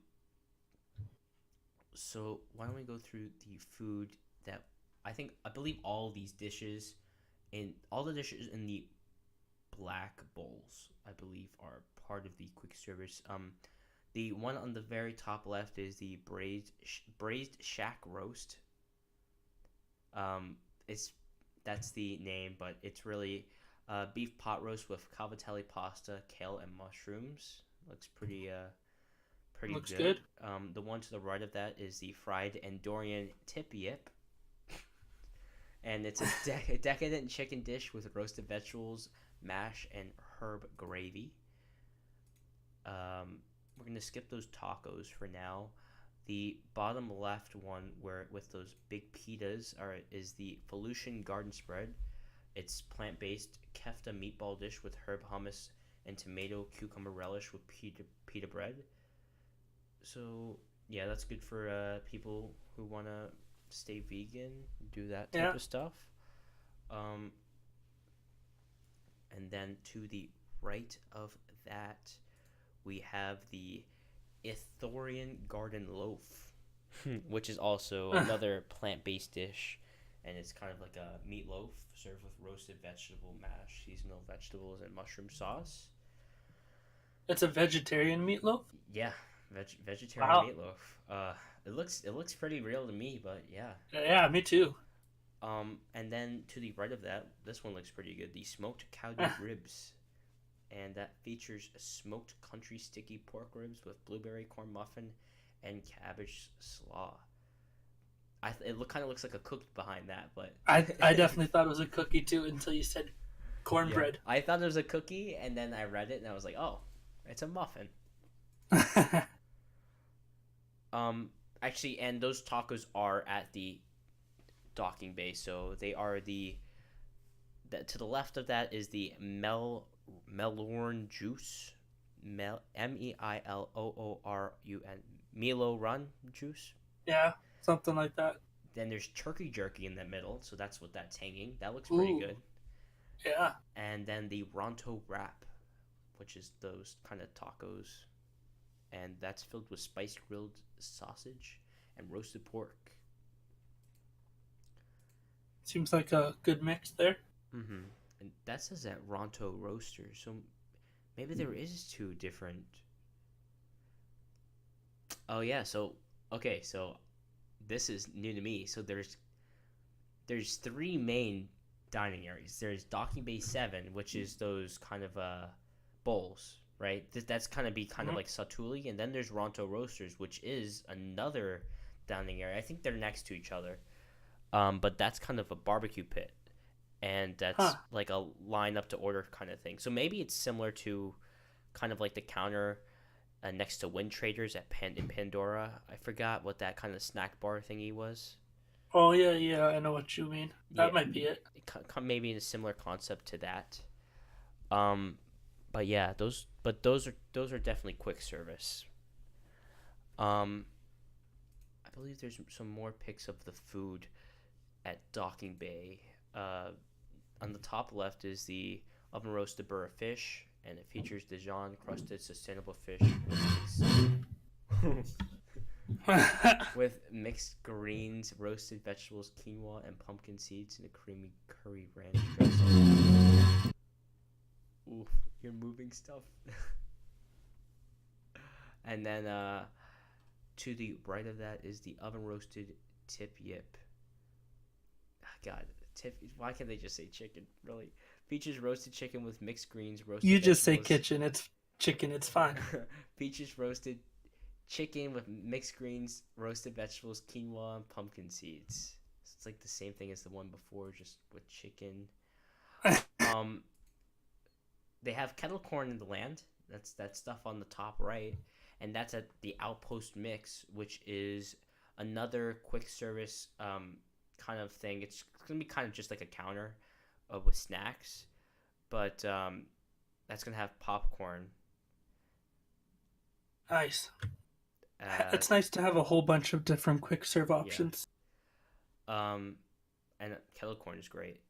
so why don't we go through the food that I believe all these dishes all the dishes in the black bowls I believe are part of the quick service. The one on the very top left is the braised shack roast. It's That's the name, but it's really beef pot roast with cavatelli pasta, kale, and mushrooms. Looks pretty Looks good. good. The one to the right of that is the fried Andorian tip yip, and it's a decadent chicken dish with roasted vegetables, mash, and herb gravy. We're gonna skip those tacos for now. The bottom left one, where with those big pitas, is the Felucian garden spread. It's plant-based kefta meatball dish with herb hummus and tomato cucumber relish with pita bread. So yeah, that's good for people who want to stay vegan, do that type Yeah. of stuff. Um, and then to the right of that, we have the Ithorian garden loaf, which is also another plant-based dish, and it's kind of like a meatloaf served with roasted vegetable mash, seasonal vegetables, and mushroom sauce. It's a vegetarian meatloaf. Yeah, vegetarian Wow. meatloaf. It looks pretty real to me, but yeah. Yeah, me too. And then to the right of that, this one looks pretty good. The smoked cowdeep ribs, and that features smoked country sticky pork ribs with blueberry corn muffin and cabbage slaw. Kind of looks like a cookie behind that, but I definitely thought it was a cookie too until you said yeah, cornbread. I thought it was a cookie, and then I read it and I was like, oh, it's a muffin. Actually, and those tacos are at the docking bay, so they are To the left of that is the Melorn Juice, Meilorun, Milo Run Juice. Yeah, something like that. Then there's turkey jerky in the middle, so that's what that's hanging. That looks pretty Ooh, good. yeah. And then the Ronto wrap, which is those kind of tacos, and that's filled with spiced grilled sausage and roasted pork. Seems like a good mix there. Mm-hmm. And that says that Ronto Roasters, so maybe there is two different. Oh yeah, so okay, so this is new to me. So there's three main dining areas. There's Docking Bay 7, which is those kind of bowls, right? That's kind of Mhm. like Satuli, and then there's Ronto Roasters, which is another dining area. I think they're next to each other. But that's kind of a barbecue pit, and Huh. that's like a line up to order kind of thing. So maybe it's similar to kind of like the counter next to Wind Traders in Pandora. I forgot what that kind of snack bar thingy was. Oh yeah, yeah. I know what you mean. Yeah, That might be it. maybe in a similar concept to that. Um, but yeah, those are definitely quick service. Um, I believe there's some more pics of the food at Docking Bay. Uh, on the top left is the oven roasted burr of fish, and it features Dijon crusted sustainable fish with mixed greens, roasted vegetables, quinoa, and pumpkin seeds in a creamy curry ranch dressing. Oof, you're moving stuff. And then to the right of that is the oven roasted tip yip. God, tip. Why can't they just say chicken? Really, features roasted chicken with mixed greens, roasted You just say vegetables. kitchen. It's chicken. It's fine. Features roasted chicken with mixed greens, roasted vegetables, quinoa, and pumpkin seeds. So it's like the same thing as the one before, just with chicken. Um, they have kettle corn in the land. That's that stuff on the top right, and that's at the Outpost Mix, which is another quick service kind of thing. It's gonna be kind of just like a counter with snacks, but that's gonna have popcorn. Nice. Uh, It's nice to have a whole bunch of different quick serve yeah. options. Um, and kettle corn is great,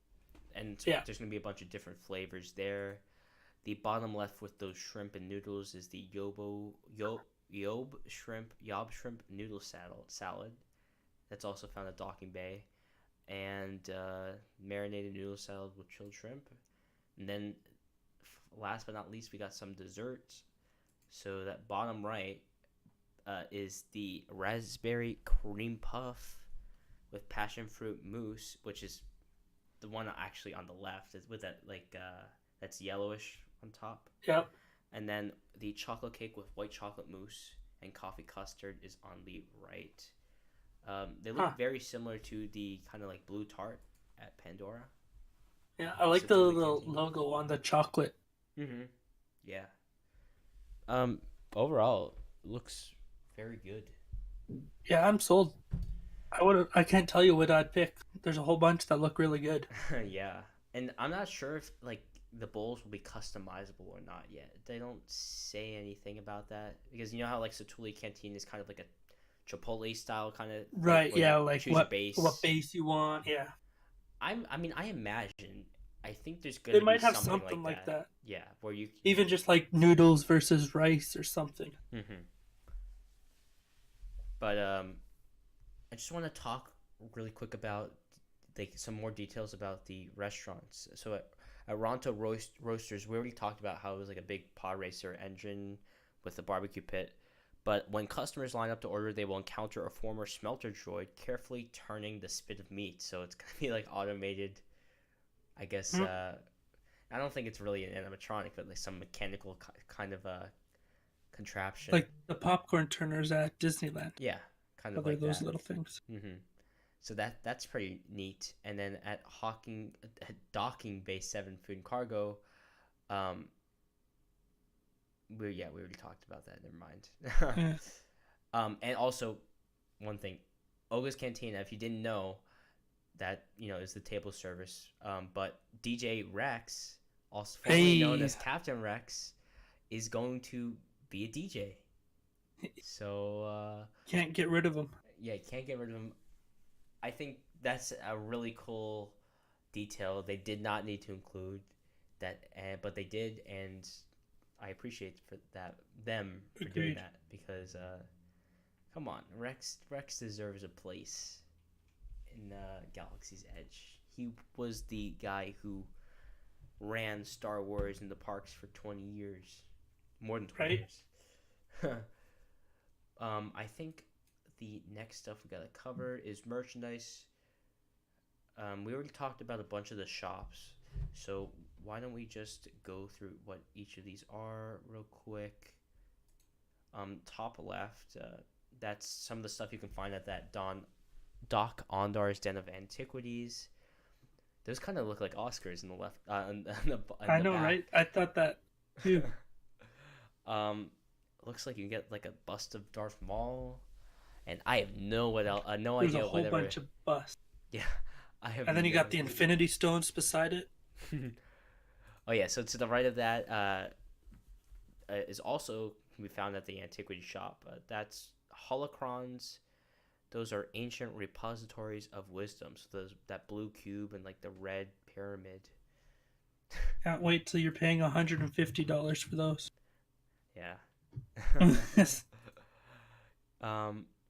and Yeah. there's gonna be a bunch of different flavors there. The bottom left with those shrimp and noodles is the yob shrimp noodle salad. That's also found at Docking Bay, and marinated noodle salad with chilled shrimp. And then, last but not least, we got some desserts. So that bottom right is the raspberry cream puff with passion fruit mousse, which is the one actually on the left, is with that like that's yellowish on top. Yep. And then the chocolate cake with white chocolate mousse and coffee custard is on the right. They look Huh. very similar to the kind of like blue tart at Pandora. Yeah. I like the Satuli little Canteen. logo on the chocolate. Mm-hmm. Yeah. Um. Overall, it looks very good. Yeah, I'm sold. I would. I can't tell you what I'd pick. There's a whole bunch that look really good. Yeah. And I'm not sure if like the bowls will be customizable or not yet. They don't say anything about that because you know how like Satuli Canteen is kind of like a Chipotle style kind of thing Right. where you Yeah. Like choose your what base. base you want. Yeah. I mean I imagine I think there's They gonna be might have something something like like that. that. Yeah, where you. Even just like noodles versus rice or something. Hmm. But I just want to talk really quick about like some more details about the restaurants. So at Ronto Roasters, we already talked about how it was like a big pod racer engine with a barbecue pit. But when customers line up to order, they will encounter a former smelter droid carefully turning the spit of meat. So it's gonna be like automated. I guess Hmm? I don't think it's really an animatronic, but like some mechanical kind of contraption. Like the popcorn turners at Disneyland. Yeah, kind So of they're like those that. little things. Hmm. So that's pretty neat. And then at Docking Bay 7 Food and Cargo, um, we already talked about that. Never mind. Yeah. And also one thing, Oga's Cantina. If you didn't know, that is the table service. But DJ Rex, also formerly known Hey, as Captain Rex, is going to be a DJ. So can't get rid of him. yeah, can't get rid of him. I think that's a really cool detail. They did not need to include that, but they did, and I appreciate for that them for doing Agreed. that because come on, Rex deserves a place in Galaxy's Edge. He was the guy who ran Star Wars in the parks for 20 years, more than 20 Right? years. I think the next stuff we gotta cover is merchandise. We already talked about a bunch of the shops, so why don't we just go through what each of these are real quick? Top left, that's some of the stuff you can find at that Doc Ondar's Den of Antiquities. Those kind of look like Oscars in the left, I in the know, back. right? I thought that too. Looks like you can get like a bust of Darth Maul, and I have no There's a idea whole whatever. bunch of busts. Yeah, I have. And then you no got the idea. Infinity Stones beside it. Oh yeah, so to the right of that is also can be found at the antiquity shop. That's holocrons. Those are ancient repositories of wisdom. So those that blue cube and like the red pyramid. Can't wait till you're paying $150 for those. Yeah. Yes.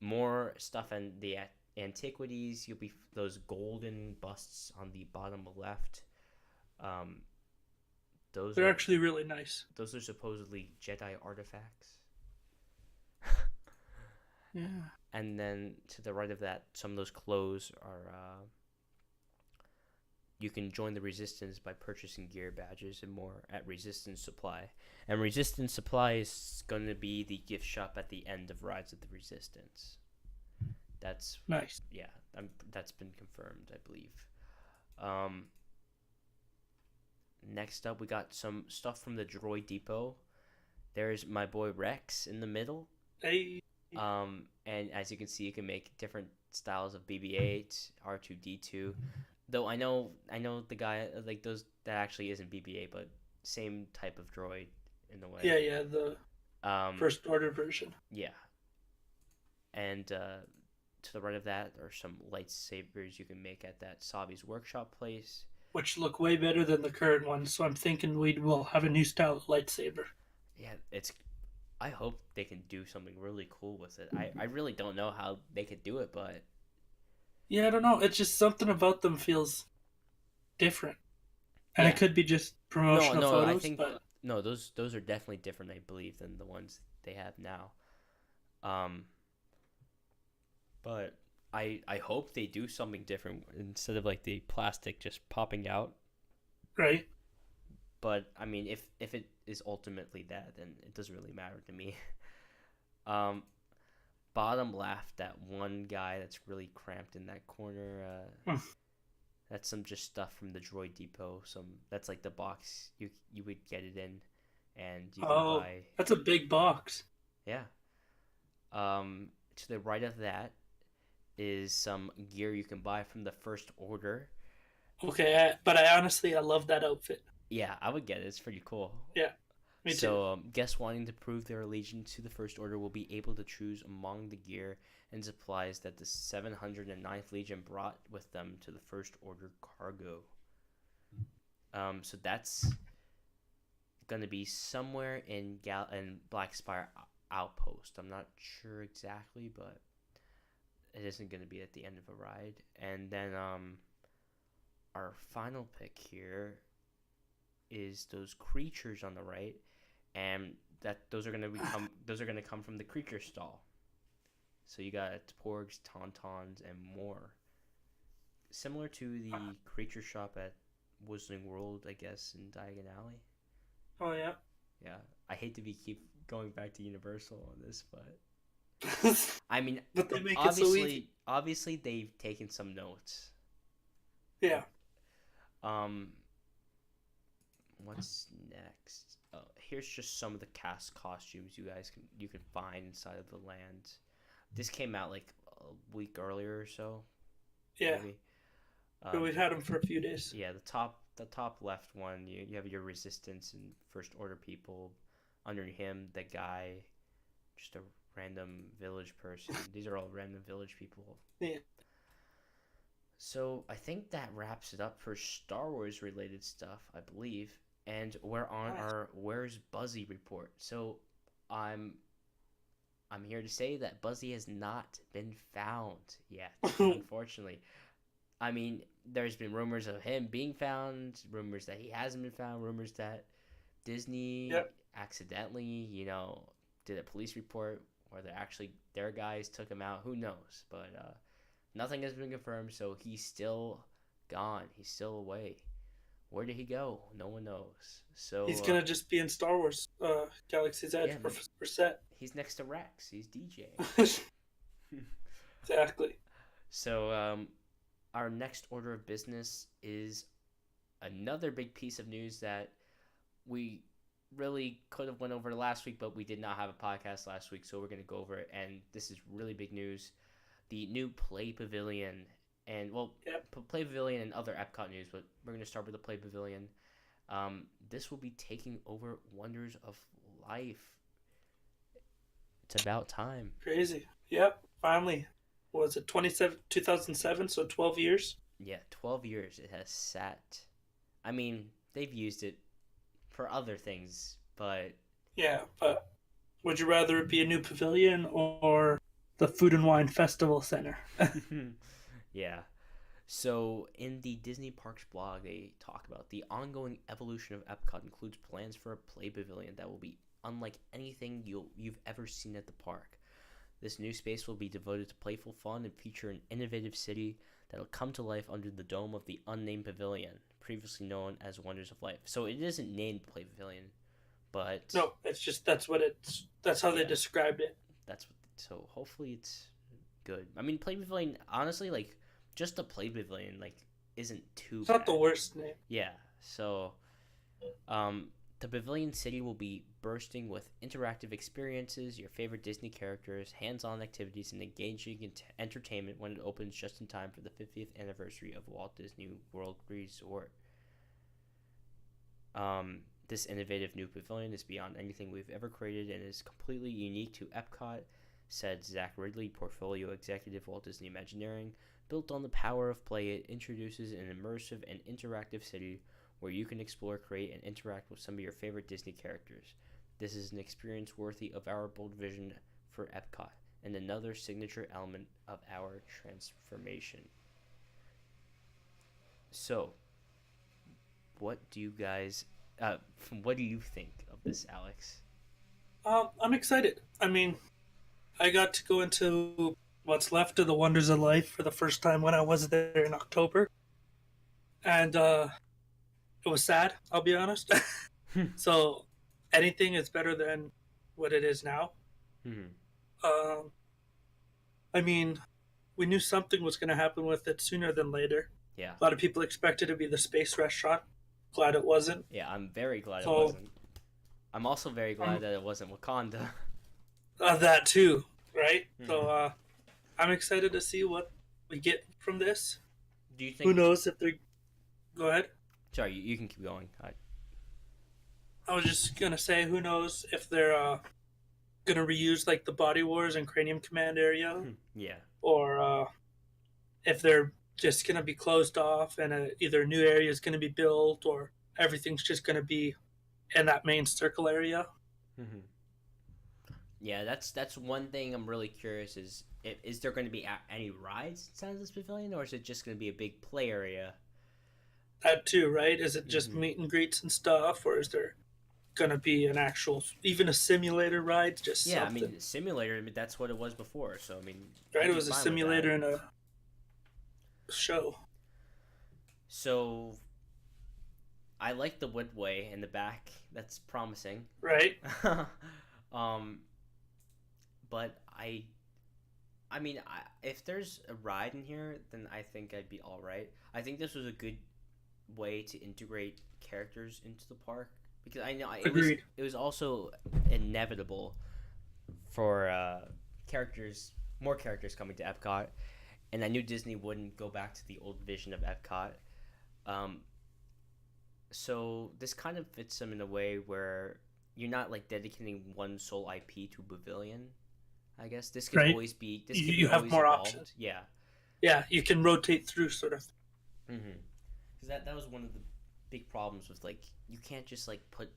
More stuff in the antiquities. You'll be those golden busts on the bottom left. Um, those They're are actually really nice. those are supposedly Jedi artifacts. Yeah. And then to the right of that, some of those clothes are. You can join the Resistance by purchasing gear badges and more at Resistance Supply. And Resistance Supply is going to be the gift shop at the end of Rides of the Resistance. That's Nice. yeah, that's been confirmed, I believe. Um, Next up, we got some stuff from the Droid Depot. There's my boy Rex in the middle. Hey. And as you can see, you can make different styles of BB-8, R2D2. Though I know the guy like those that actually isn't BB-8, but same type of droid in a way. Yeah, the first order version. Yeah. And to the right of that are some lightsabers you can make at that Savi's workshop place. Which look way better than the current ones, so I'm thinking we will have a new style of lightsaber. Yeah, I hope they can do something really cool with it. I really don't know how they could do it, but Yeah, I don't know. It's just something about them feels different. And yeah. it could be just promotional photos, I think but no, those are definitely different, I believe, than the ones they have now. But I hope they do something different instead of like the plastic just popping out. right? But I mean, if it is ultimately that, then it doesn't really matter to me. Bottom left, that one guy that's really cramped in that corner. That's some just stuff from the Droid Depot. That's like the box you would get it in, and you can buy. That's a big box. Yeah. To the right of that is some gear you can buy from the First Order. Okay, but I honestly love that outfit. Yeah, I would get it. It's pretty cool. Yeah, me too. So, guests wanting to prove their allegiance to the First Order will be able to choose among the gear and supplies that the 709th Legion brought with them to the First Order cargo. So that's gonna be somewhere in Black Spire Outpost. I'm not sure exactly, but it isn't gonna be at the end of a ride. And then our final pick here is those creatures on the right, and those are gonna come from the creature stall. So you got porgs, tauntauns, and more. Similar to the creature shop at Whistling World, I guess, in Diagon Alley. Oh yeah. Yeah, I hate to keep going back to Universal on this, but I mean, But they make it so easy. Obviously, they've taken some notes. Yeah. What's next? Oh, here's just some of the cast costumes you can find inside of the land. This came out like a week earlier or so. Yeah. Maybe. But Um, we've had them for a few days. yeah, the top left one, you have your resistance and first order people. Under him, the guy, just a random village person. These are all random village people. Yeah. So I think that wraps it up for Star Wars related stuff, I believe. And we're on Nice. our Where's Buzzy report. So I'm I'm here to say that Buzzy has not been found yet, unfortunately. I mean, there's been rumors of him being found, rumors that he hasn't been found, rumors that Disney Yep. accidentally, did a police report, or they actually their guys took him out. Who knows? But nothing has been confirmed, so he's still gone. He's still away. Where did he go? No one knows. He's So gonna just be in Star Wars, Galaxy's Edge yeah, for set. he's next to Rex. He's DJing. Exactly. So our next order of business is another big piece of news that we really could have went over last week, but we did not have a podcast last week, so we're going to go over it. And this is really big news: the new Play Pavilion, and well, Yep. Play Pavilion and other Epcot news. But we're going to start with the Play Pavilion. This will be taking over Wonders of Life. It's about time. Crazy. Yep. Finally. Was it 2007? So 12 years. Yeah, 12 years it has sat. I mean, they've used it for other things, but Yeah, but would you rather it be a new pavilion or the Food and Wine Festival Center? yeah. So, in the Disney Parks blog, they talk about the ongoing evolution of Epcot includes plans for a play pavilion that will be unlike anything you've ever seen at the park. This new space will be devoted to playful fun and feature an innovative city that'll come to life under the dome of the unnamed pavilion, previously known as Wonders of Life. So it isn't named Play Pavilion, but No, it's just that's how they yeah, described it. that's what. So hopefully it's good. I mean, Play Pavilion, honestly, like just the Play Pavilion, like isn't too It's not the bad. worst name. Yeah. So, um, the Pavilion City will be bursting with interactive experiences, your favorite Disney characters, hands-on activities, and engaging entertainment when it opens just in time for the 50th anniversary of Walt Disney World Resort. This innovative new pavilion is beyond anything we've ever created and is completely unique to Epcot, said Zach Ridley, portfolio executive, Walt Disney Imagineering. Built on the power of play, it introduces an immersive and interactive city where you can explore, create, and interact with some of your favorite Disney characters. This is an experience worthy of our bold vision for Epcot and another signature element of our transformation. So, what do you guys, what do you think of this, Alex? I'm excited. I mean, I got to go into what's left of the Wonders of Life for the first time when I was there in October, and it was sad. I'll be honest. So anything is better than what it is now. Hmm. Um, I mean, we knew something was going to happen with it sooner than later. Yeah. A lot of people expected it to be the space restaurant. Glad it wasn't. Yeah, I'm very glad it So wasn't. I'm also very glad that it wasn't Wakanda. that too, right? So Hmm. I'm excited to see what we get from this. Do you Who think? knows if they're. Go ahead. Sorry, you can keep going. I was just gonna say, who knows if they're gonna reuse like the Body Wars and Cranium Command area, Yeah. or if they're just gonna be closed off and either a new area is gonna be built or everything's just gonna be in that main circle area. Hmm. Yeah, that's one thing I'm really curious is there going to be any rides inside of this pavilion, or is it just going to be a big play area? That too, right? Is it just Hmm. meet and greets and stuff, or is there gonna be an actual, even a simulator ride, just Yeah, I something? mean simulator. I mean, that's what it was before. So I mean, Right? I'd It be was a fine with simulator that. and a show. So I like the woodway in the back. That's promising. Right? um, but I mean, if there's a ride in here, then I think I'd be all right. I think this was a good way to integrate characters into the park because I know Agreed. it was also inevitable for characters, more characters coming to Epcot, and I knew Disney wouldn't go back to the old vision of Epcot. Um, so this kind of fits them in a way where you're not like dedicating one sole IP to Pavilion. I guess this could right? always be this could You be have always more options. evolved. Yeah. Yeah, you can rotate through sort of. Mm-hmm. Because that was one of the big problems with like you can't just like put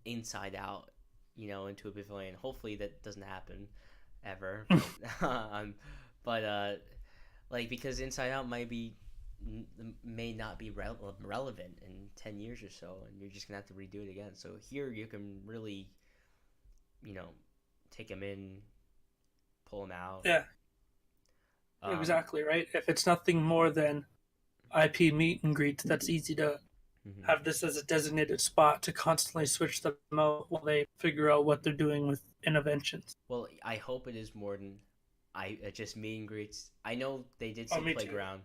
Inside Out, into a pavilion. Hopefully that doesn't happen ever. But like because Inside Out may not be relevant in 10 years or so, and you're just gonna have to redo it again. So here you can really, you know, take them in, pull them out. Yeah, exactly right. If it's nothing more than IP meet and greets, that's easy to Mhm. have this as a designated spot to constantly switch them out while they figure out what they're doing with interventions. Well, I hope it is more than just meet and greets. I know they did Oh, say me too. playground.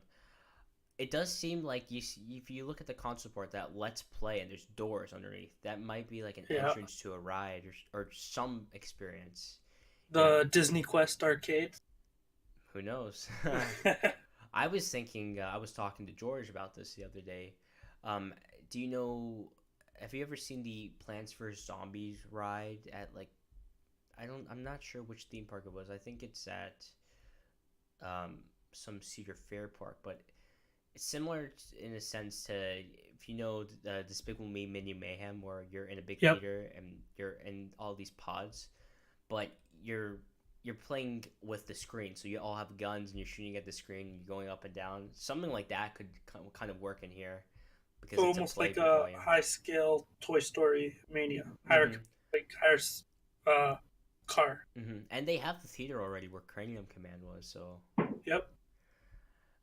It does seem like if you look at the console port that Let's Play and there's doors underneath, that might be like an Yeah, entrance to a ride or some experience. You know, the Disney Quest arcades. who knows? I was thinking. I was talking to George about this the other day. Um, do you know? Have you ever seen the Plants vs Zombies ride at like? I'm not sure which theme park it was. I think it's at um, some Cedar Fair park, but it's similar in a sense to if you know the Despicable Me Mini Mayhem, where you're in a big Yep. theater and you're in all these pods, but you're playing with the screen, so you all have guns and you're shooting at the screen, and you're going up and down. Something like that could kind of work in here because So it's a almost play like a pavilion. high scale Toy Story Mania. Higher, Mm-hmm. higher uh, car. Mm-hmm. And they have the theater already where Cranium Command was, so Yep.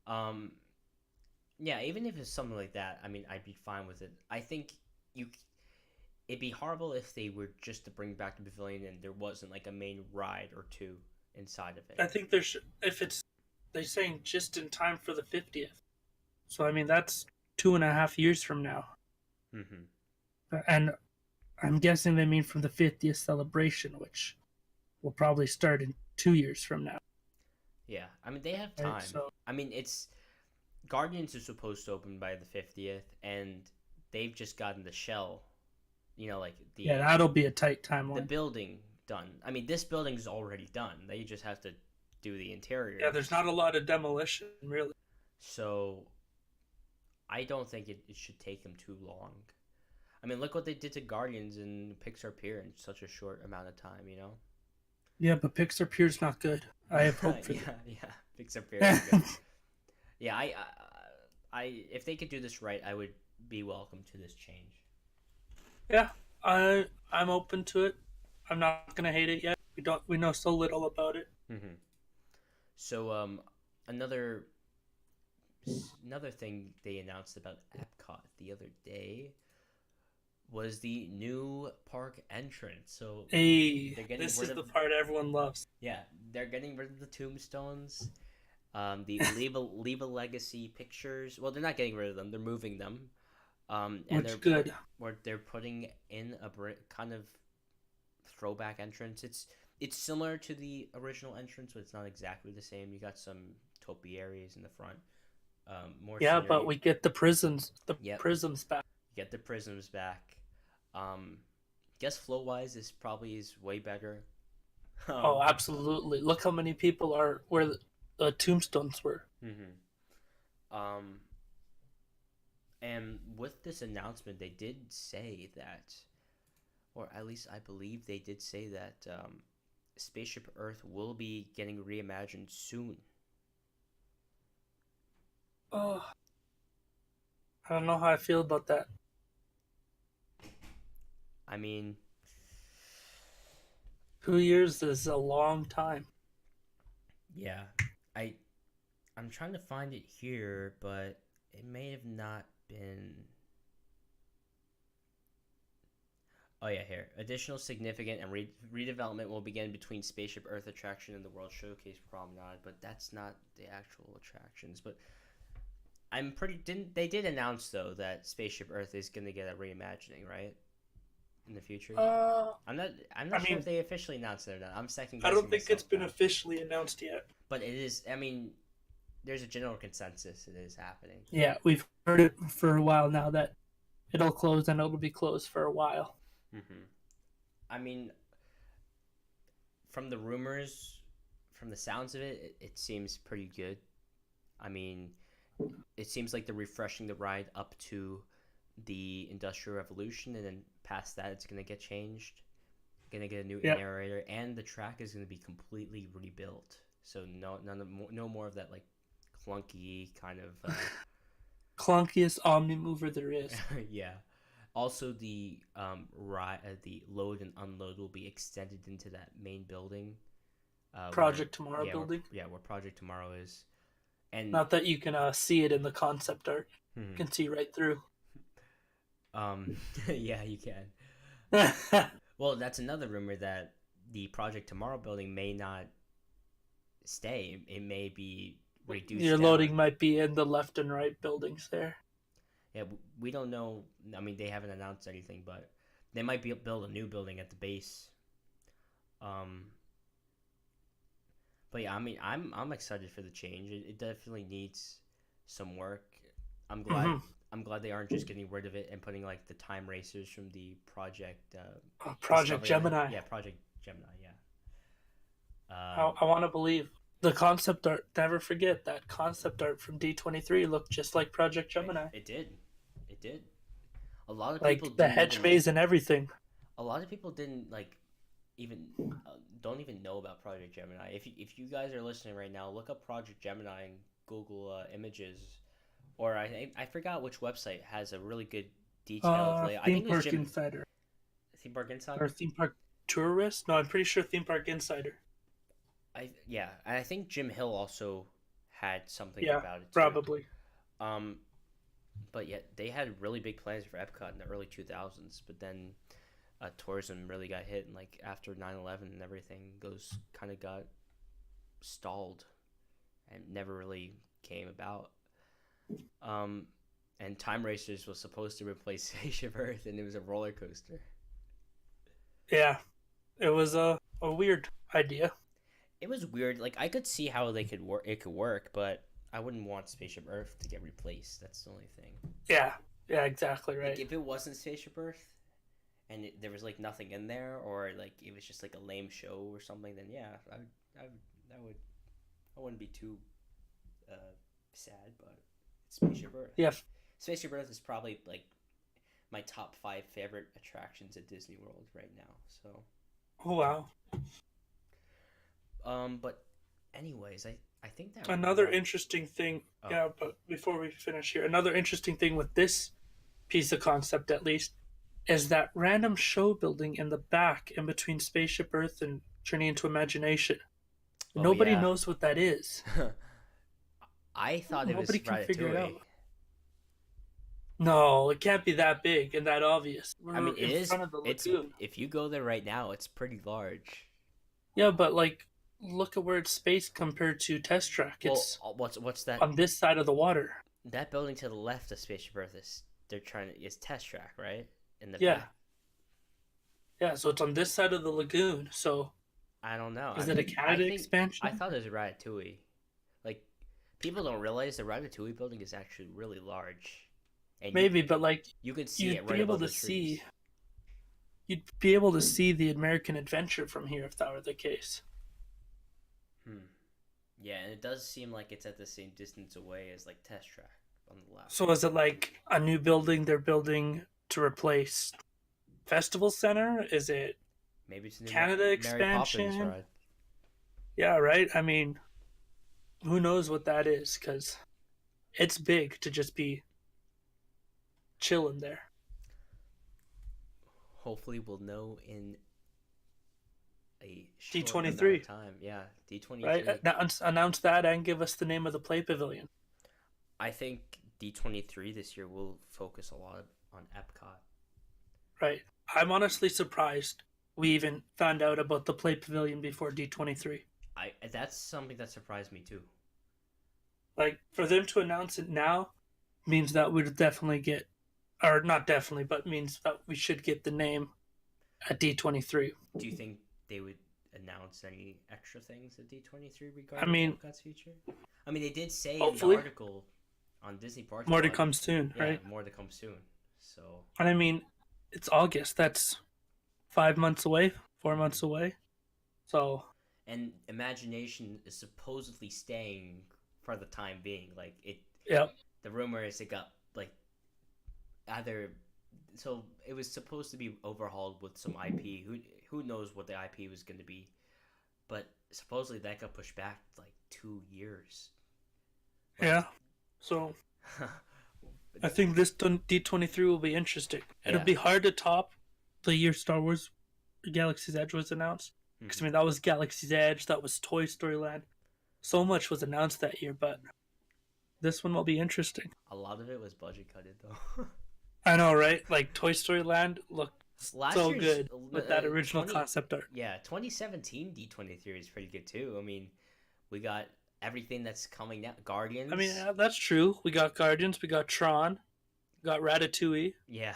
um, yeah. Even if it's something like that, I mean, I'd be fine with it. I think you it'd be horrible if they were just to bring back the pavilion and there wasn't like a main ride or two inside of it. I think there's if it's they're saying just in time for the 50th. So I mean that's 2.5 years from now, Mm-hmm. and I'm guessing they mean from the 50th celebration, which will probably start in 2 years from now. Yeah, I mean they have Right? time. So I mean it's Guardians is supposed to open by the 50th, and they've just gotten the shell, like yeah, the that'll be a tight the timeline. building done. I mean this building's already done. They just have to do the Yeah, there's interiors. not a lot of demolition really. So I don't think it should take them too long. I mean, look what they did to Guardians and Pixar Pier in such a short amount of time. Yeah, but Pixar Pier's not good. I have hope for Yeah, Pixar Pier is good. Yeah, if they could do this right, I would be welcome to this change. Yeah, I'm open to it. I'm not gonna hate it yet. We know so little about it. Mm-hmm. So, another another thing they announced about Epcot the other day was the new park entrance. So Hey, they're getting this rid is of the part everyone loves. yeah, they're getting rid of the tombstones. The leave a legacy pictures. Well, they're not getting rid of them. They're moving them. And Which good. they're putting in a kind of throwback entrance. It's similar to the original entrance, but it's not exactly the same. You got some topiaries in the front. More Yeah, scenery. but we get the prisms. The Yep. prisms back. You get the prisms back. Guess flow wise is probably is way better. Oh, absolutely. Look how many people are where the tombstones were. Mm-hmm. And with this announcement, they did say that, or at least I believe they did say that Spaceship Earth will be getting reimagined soon. Oh, I don't know how I feel about that. I mean, 2 years is a long time. yeah, I'm trying to find it here, but it may have not been. Oh yeah, here. Additional significant and redevelopment will begin between Spaceship Earth attraction and the World Showcase Promenade, but that's not the actual attractions. But they did announce though that Spaceship Earth is going to get a reimagining, right? In the future. I'm not sure if they officially announced it or not. I'm second I guessing don't think myself it's been now. officially announced yet. But it is. I mean, there's a general consensus it is happening. Yeah, we've heard it for a while now that it'll close and it'll be closed for a while. I mean, from the rumors, from the sounds of it seems pretty good. I mean, it seems like they're refreshing the ride up to the Industrial Revolution, and then past that, it's gonna get changed. Gonna get a new Yeah, narrator, and the track is gonna be completely rebuilt. So no more of that like clunky kind of clunkiest Omni mover there is. yeah. Also, the load and unload will be extended into that main building. Project Tomorrow Yeah, building. where Project Tomorrow is, and Not that you can see it in the concept art. You hmm, can see right through. yeah, you can. Well, that's another rumor that the Project Tomorrow building may not stay. It may be Your reduced down. loading might be in the left and right buildings there. Yeah, we don't know. I mean, they haven't announced anything, but they might build a new building at the base. Um, but yeah, I mean, I'm excited for the change. It definitely needs some work. I'm glad. Hmm. I'm glad they aren't just getting rid of it and putting like the time racers from the Project Project Discovery Land. Gemini. Yeah, Project Gemini. Yeah. I want to believe the concept art. Never forget that concept art from D23 looked just like Project Gemini. It did. It did. A lot of people Like the didn't hedge even. maze and everything. A lot of people didn't like even don't even know about Project Gemini. If you guys are listening right now, look up Project Gemini and Google images. Or I forgot which website has a really good detailed layout. I Theme think it was Park Insider. Theme Park Or Insider. Theme Park Tourist? No, I'm pretty sure Theme Park Insider. I think Jim Hill also had something Yeah, about it too. probably. Um, but yet they had really big plans for Epcot in the early 2000s, but then tourism really got hit, and like after 9/11 and everything got stalled and never really came about. Um, and Time Racers was supposed to replace Spaceship Earth, and it was a roller coaster. Yeah, it was a weird idea. It was weird. Like I could see how they could work. It could work, but I wouldn't want Spaceship Earth to get replaced. That's the only thing. Yeah, yeah, exactly Like right. if it wasn't Spaceship Earth, and there was like nothing in there, or like it was just like a lame show or something, then yeah, I would, I wouldn't be too uh, sad. But it's Spaceship Earth. Yeah. Spaceship Earth is probably like my top 5 favorite attractions at Disney World right now. So, Oh wow. but anyways, I think that Another interesting thing. oh Yeah, but before we finish here, another interesting thing with this piece of concept, at least, is that random show building in the back in between Spaceship Earth and Journey into Imagination. oh Nobody yeah. knows what that is. I thought it was Nobody can figure it Ratatouille. out. No, it can't be that big and that obvious. I We're mean, it in is. front of the It's lagoon. if you go there right now, it's pretty large. Yeah, but like, look at where it's spaced compared to Test Track. Well, It's what's that? on this side of the water. That building to the left of Spaceship Earth is Test Track, right? In the Yeah, back. yeah. So it's on this side of the lagoon. So I don't know. is it a Canada I expansion? thought it was Ratatouille. Like people don't realize the Ratatouille building is actually really large, and Maybe, but like you could see you'd it be right able above to the trees. see you'd be able to see the American Adventure from here if that were the case. Hmm. Yeah, and it does seem like it's at the same distance away as like Test Track on the left. So is it like a new building they're building to replace Festival Center? Is it Maybe it's a new Canada Mary Poppins expansion? ride. Yeah, right. I mean, who knows what that is? Because it's big to just be chilling there. Hopefully, we'll know in a short amount of D23, time. Yeah, D23. right? Announce that and give us the name of the play pavilion. I think D23 this year will focus a lot on Epcot. Right. I'm honestly surprised we even found out about the play pavilion before D23. That's something that surprised me too. Like, for them to announce it now means that we'd definitely get, or not definitely, but means that we should get the name at D23. Do you think they would announce any extra things at D23 I regarding mean, Epcot's future. I mean, they did say in the hopefully article on Disney Parks more to blog, come soon, yeah, right? more to come soon. So, And I mean, it's August. That's 5 months away, 4 months mhm. away. So And Imagination is supposedly staying for the time being. Like it, yeah, the rumor is it got like either. So it was supposed to be overhauled with some IP. Who knows what the IP was going to be? But supposedly that got pushed back like 2 years. Like, yeah. So I think this D23 will be interesting. It'll yeah. be hard to top the year Star Wars Galaxy's Edge was announced. Because I Hmm. mean, that was Galaxy's Edge, that was Toy Story Land. So much was announced that year, but this one will be interesting. A lot of it was budget cutted though. I know, right? Like Toy Story Land looked Last so year's good with that original 20, concept art. yeah, 2017 D23 is pretty good too. I mean, we got everything that's coming out. I mean, Guardians. that's true. We got Guardians, we got Tron, we got Ratatouille, Yeah,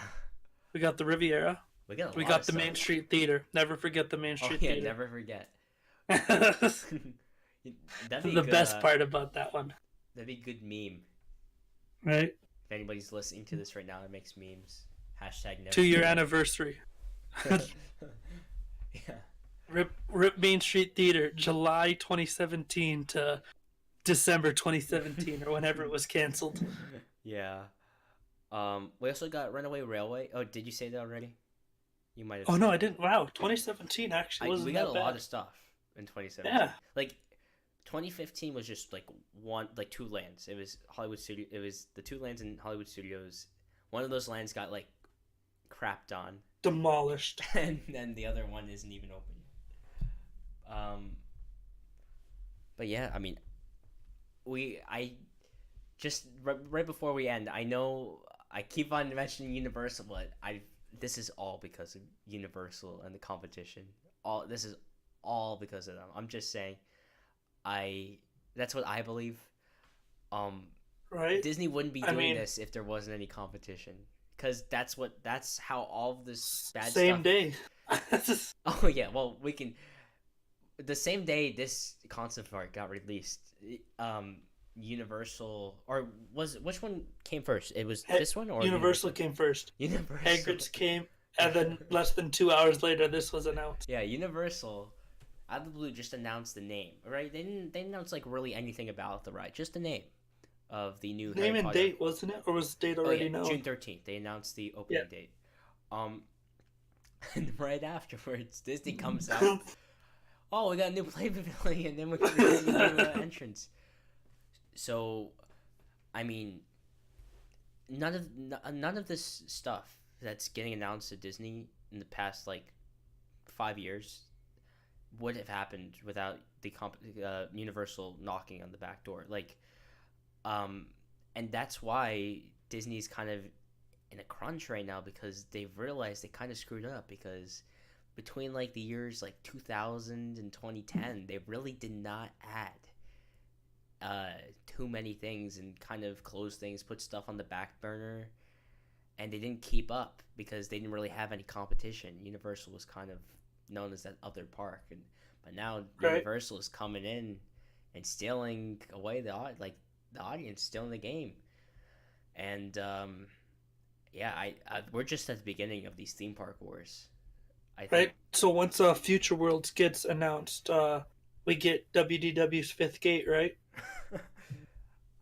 we got the Riviera, we got a we lot of got the stuff. Main Street Theater. Never forget the Main Oh Street yeah, Theater. never forget. That'd be The good. best part about that one, That'd be good meme. right? If anybody's listening to this right now that makes memes, hashtag never 2 year forget. anniversary. Yeah. Rip Main Street Theater, July 2017 to December 2017 or whenever it was canceled. Yeah. We also got Runaway Railway. Oh, did you say that already? You might have Oh said no, I that. didn't. Wow, 2017 actually wasn't We got that a bad. lot of stuff in 2017. Yeah, Like 2015 was just like two lands. It was Hollywood Studio. It was the two lands in Hollywood Studios. One of those lands got like crapped on, demolished. and then the other one isn't even open yet. But yeah, I mean, I just right before we end, I know I keep on mentioning Universal, but this is all because of Universal and the competition. This is all because of them. I'm just saying, I that's what I believe. Um, Right? Disney wouldn't be I doing mean, this if there wasn't any competition, because that's how all of this bad same stuff. day. Oh yeah, well we can. The same day this concept art got released, Universal or was which one came first? It was this one or Universal came first. Universal. Hagrid's came, and then less than 2 hours later, this was announced. Yeah, Universal out of the blue just announced the name, right? They didn't announce like really anything about the ride, just the name of the new Name Harry and Potter. date, wasn't it? Or was the date Oh already yeah, known? June 13th. They announced the Yeah. opening date. Um, and right afterwards, Disney comes out. Oh, we got a new play pavilion, and then we got a new entrance. So, I mean, none of this stuff that's getting announced at Disney in the past like 5 years would have happened without the Universal knocking on the back door. Like, and that's why Disney's kind of in a crunch right now because they've realized they kind of screwed up because between like the years like 2000 and 2010 they really did not add too many things and kind of close things, put stuff on the back burner, and they didn't keep up because they didn't really have any competition. Universal was kind of known as that other park, but now Right. Universal is coming in and stealing away the audience, stealing the game, and yeah, we're just at the beginning of these theme park wars. I think. Right? So once Future Worlds gets announced, we get WDW's Fifth Gate, right?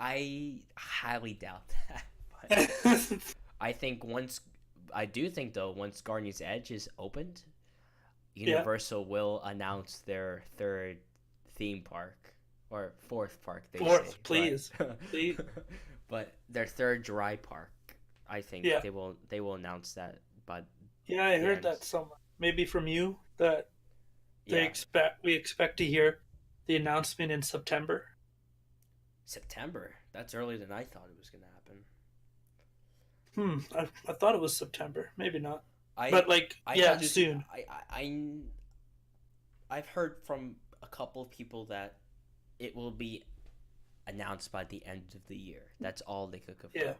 I highly doubt that, but I do think though once Guardian's Edge is opened, Universal will announce their third theme park or fourth park. They Fourth, say, please. but, Please. but their third dry park. I think Yeah. they will announce that, but Yeah, I heard end. that somewhere. Maybe from you that yeah, we expect to hear the announcement in September. September. That's earlier than I thought it was going to happen. I thought it was September. Maybe not. I But like, I yeah, thought it was- soon. I've heard from a couple of people that it will be announced by the end of the year. That's all they could confirm. Yeah.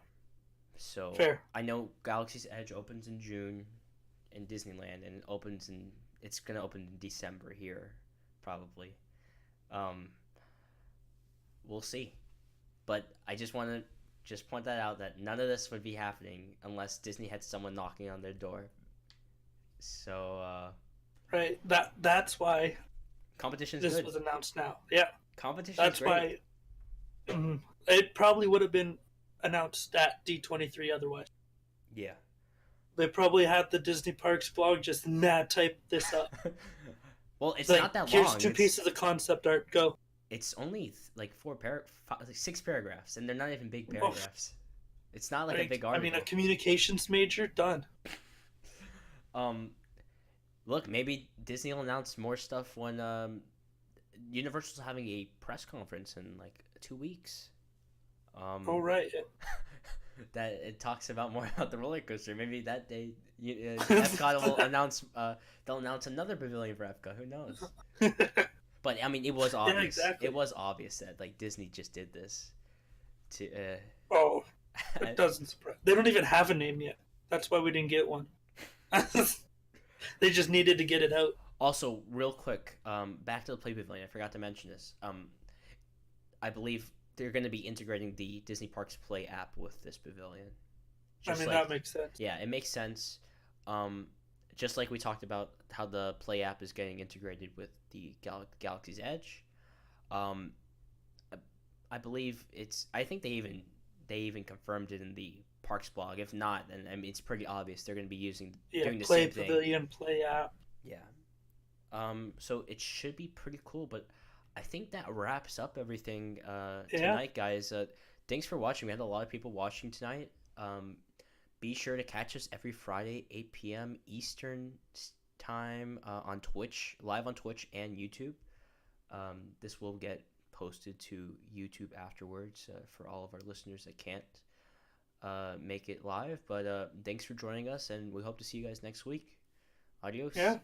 So Fair. I know Galaxy's Edge opens in June in Disneyland, and it's gonna open in December here. probably. Um, we'll see. But I just want to just point that out that none of this would be happening unless Disney had someone knocking on their door. So Right. That's why competition is this good. was announced now. Yeah. Competition is That's great. why it probably would have been announced at D23 otherwise. Yeah. They probably had the Disney Parks blog just type this up. Well, it's Like, not that here's long. two pieces of concept art. Go. It's only like like 6 paragraphs, and they're not even big Oh, paragraphs. It's not like a big I mean, article. a communications major done. Um, look, maybe Disney will announce more stuff when Universal's having a press conference in like 2 weeks. All right. That it talks about more about the roller coaster. Maybe that day, Epcot will announce. They'll announce another pavilion for Epcot. Who knows? But I mean, it was obvious. Yeah, exactly. It was obvious that like Disney just did this to. Oh, it doesn't surprise. They don't even have a name yet. That's why we didn't get one. They just needed to get it out. Also, real quick, back to the Play Pavilion. I forgot to mention this. I believe they're going to be integrating the Disney Parks Play app with this pavilion. Just that makes sense. Yeah, it makes sense. Just like we talked about how the Play app is getting integrated with the Galaxy's Edge. I believe it's. I think they even confirmed it in the Parks blog. If not, then I mean it's pretty obvious they're going to be doing the Play same thing. Pavilion, Play app. Yeah. So it should be pretty cool, but I think that wraps up everything tonight, guys. Thanks for watching. We had a lot of people watching tonight. Be sure to catch us every Friday, 8 p.m. Eastern time on Twitch, live on Twitch and YouTube. This will get posted to YouTube afterwards for all of our listeners that can't make it live. But thanks for joining us, and we hope to see you guys next week. Adios. Yeah.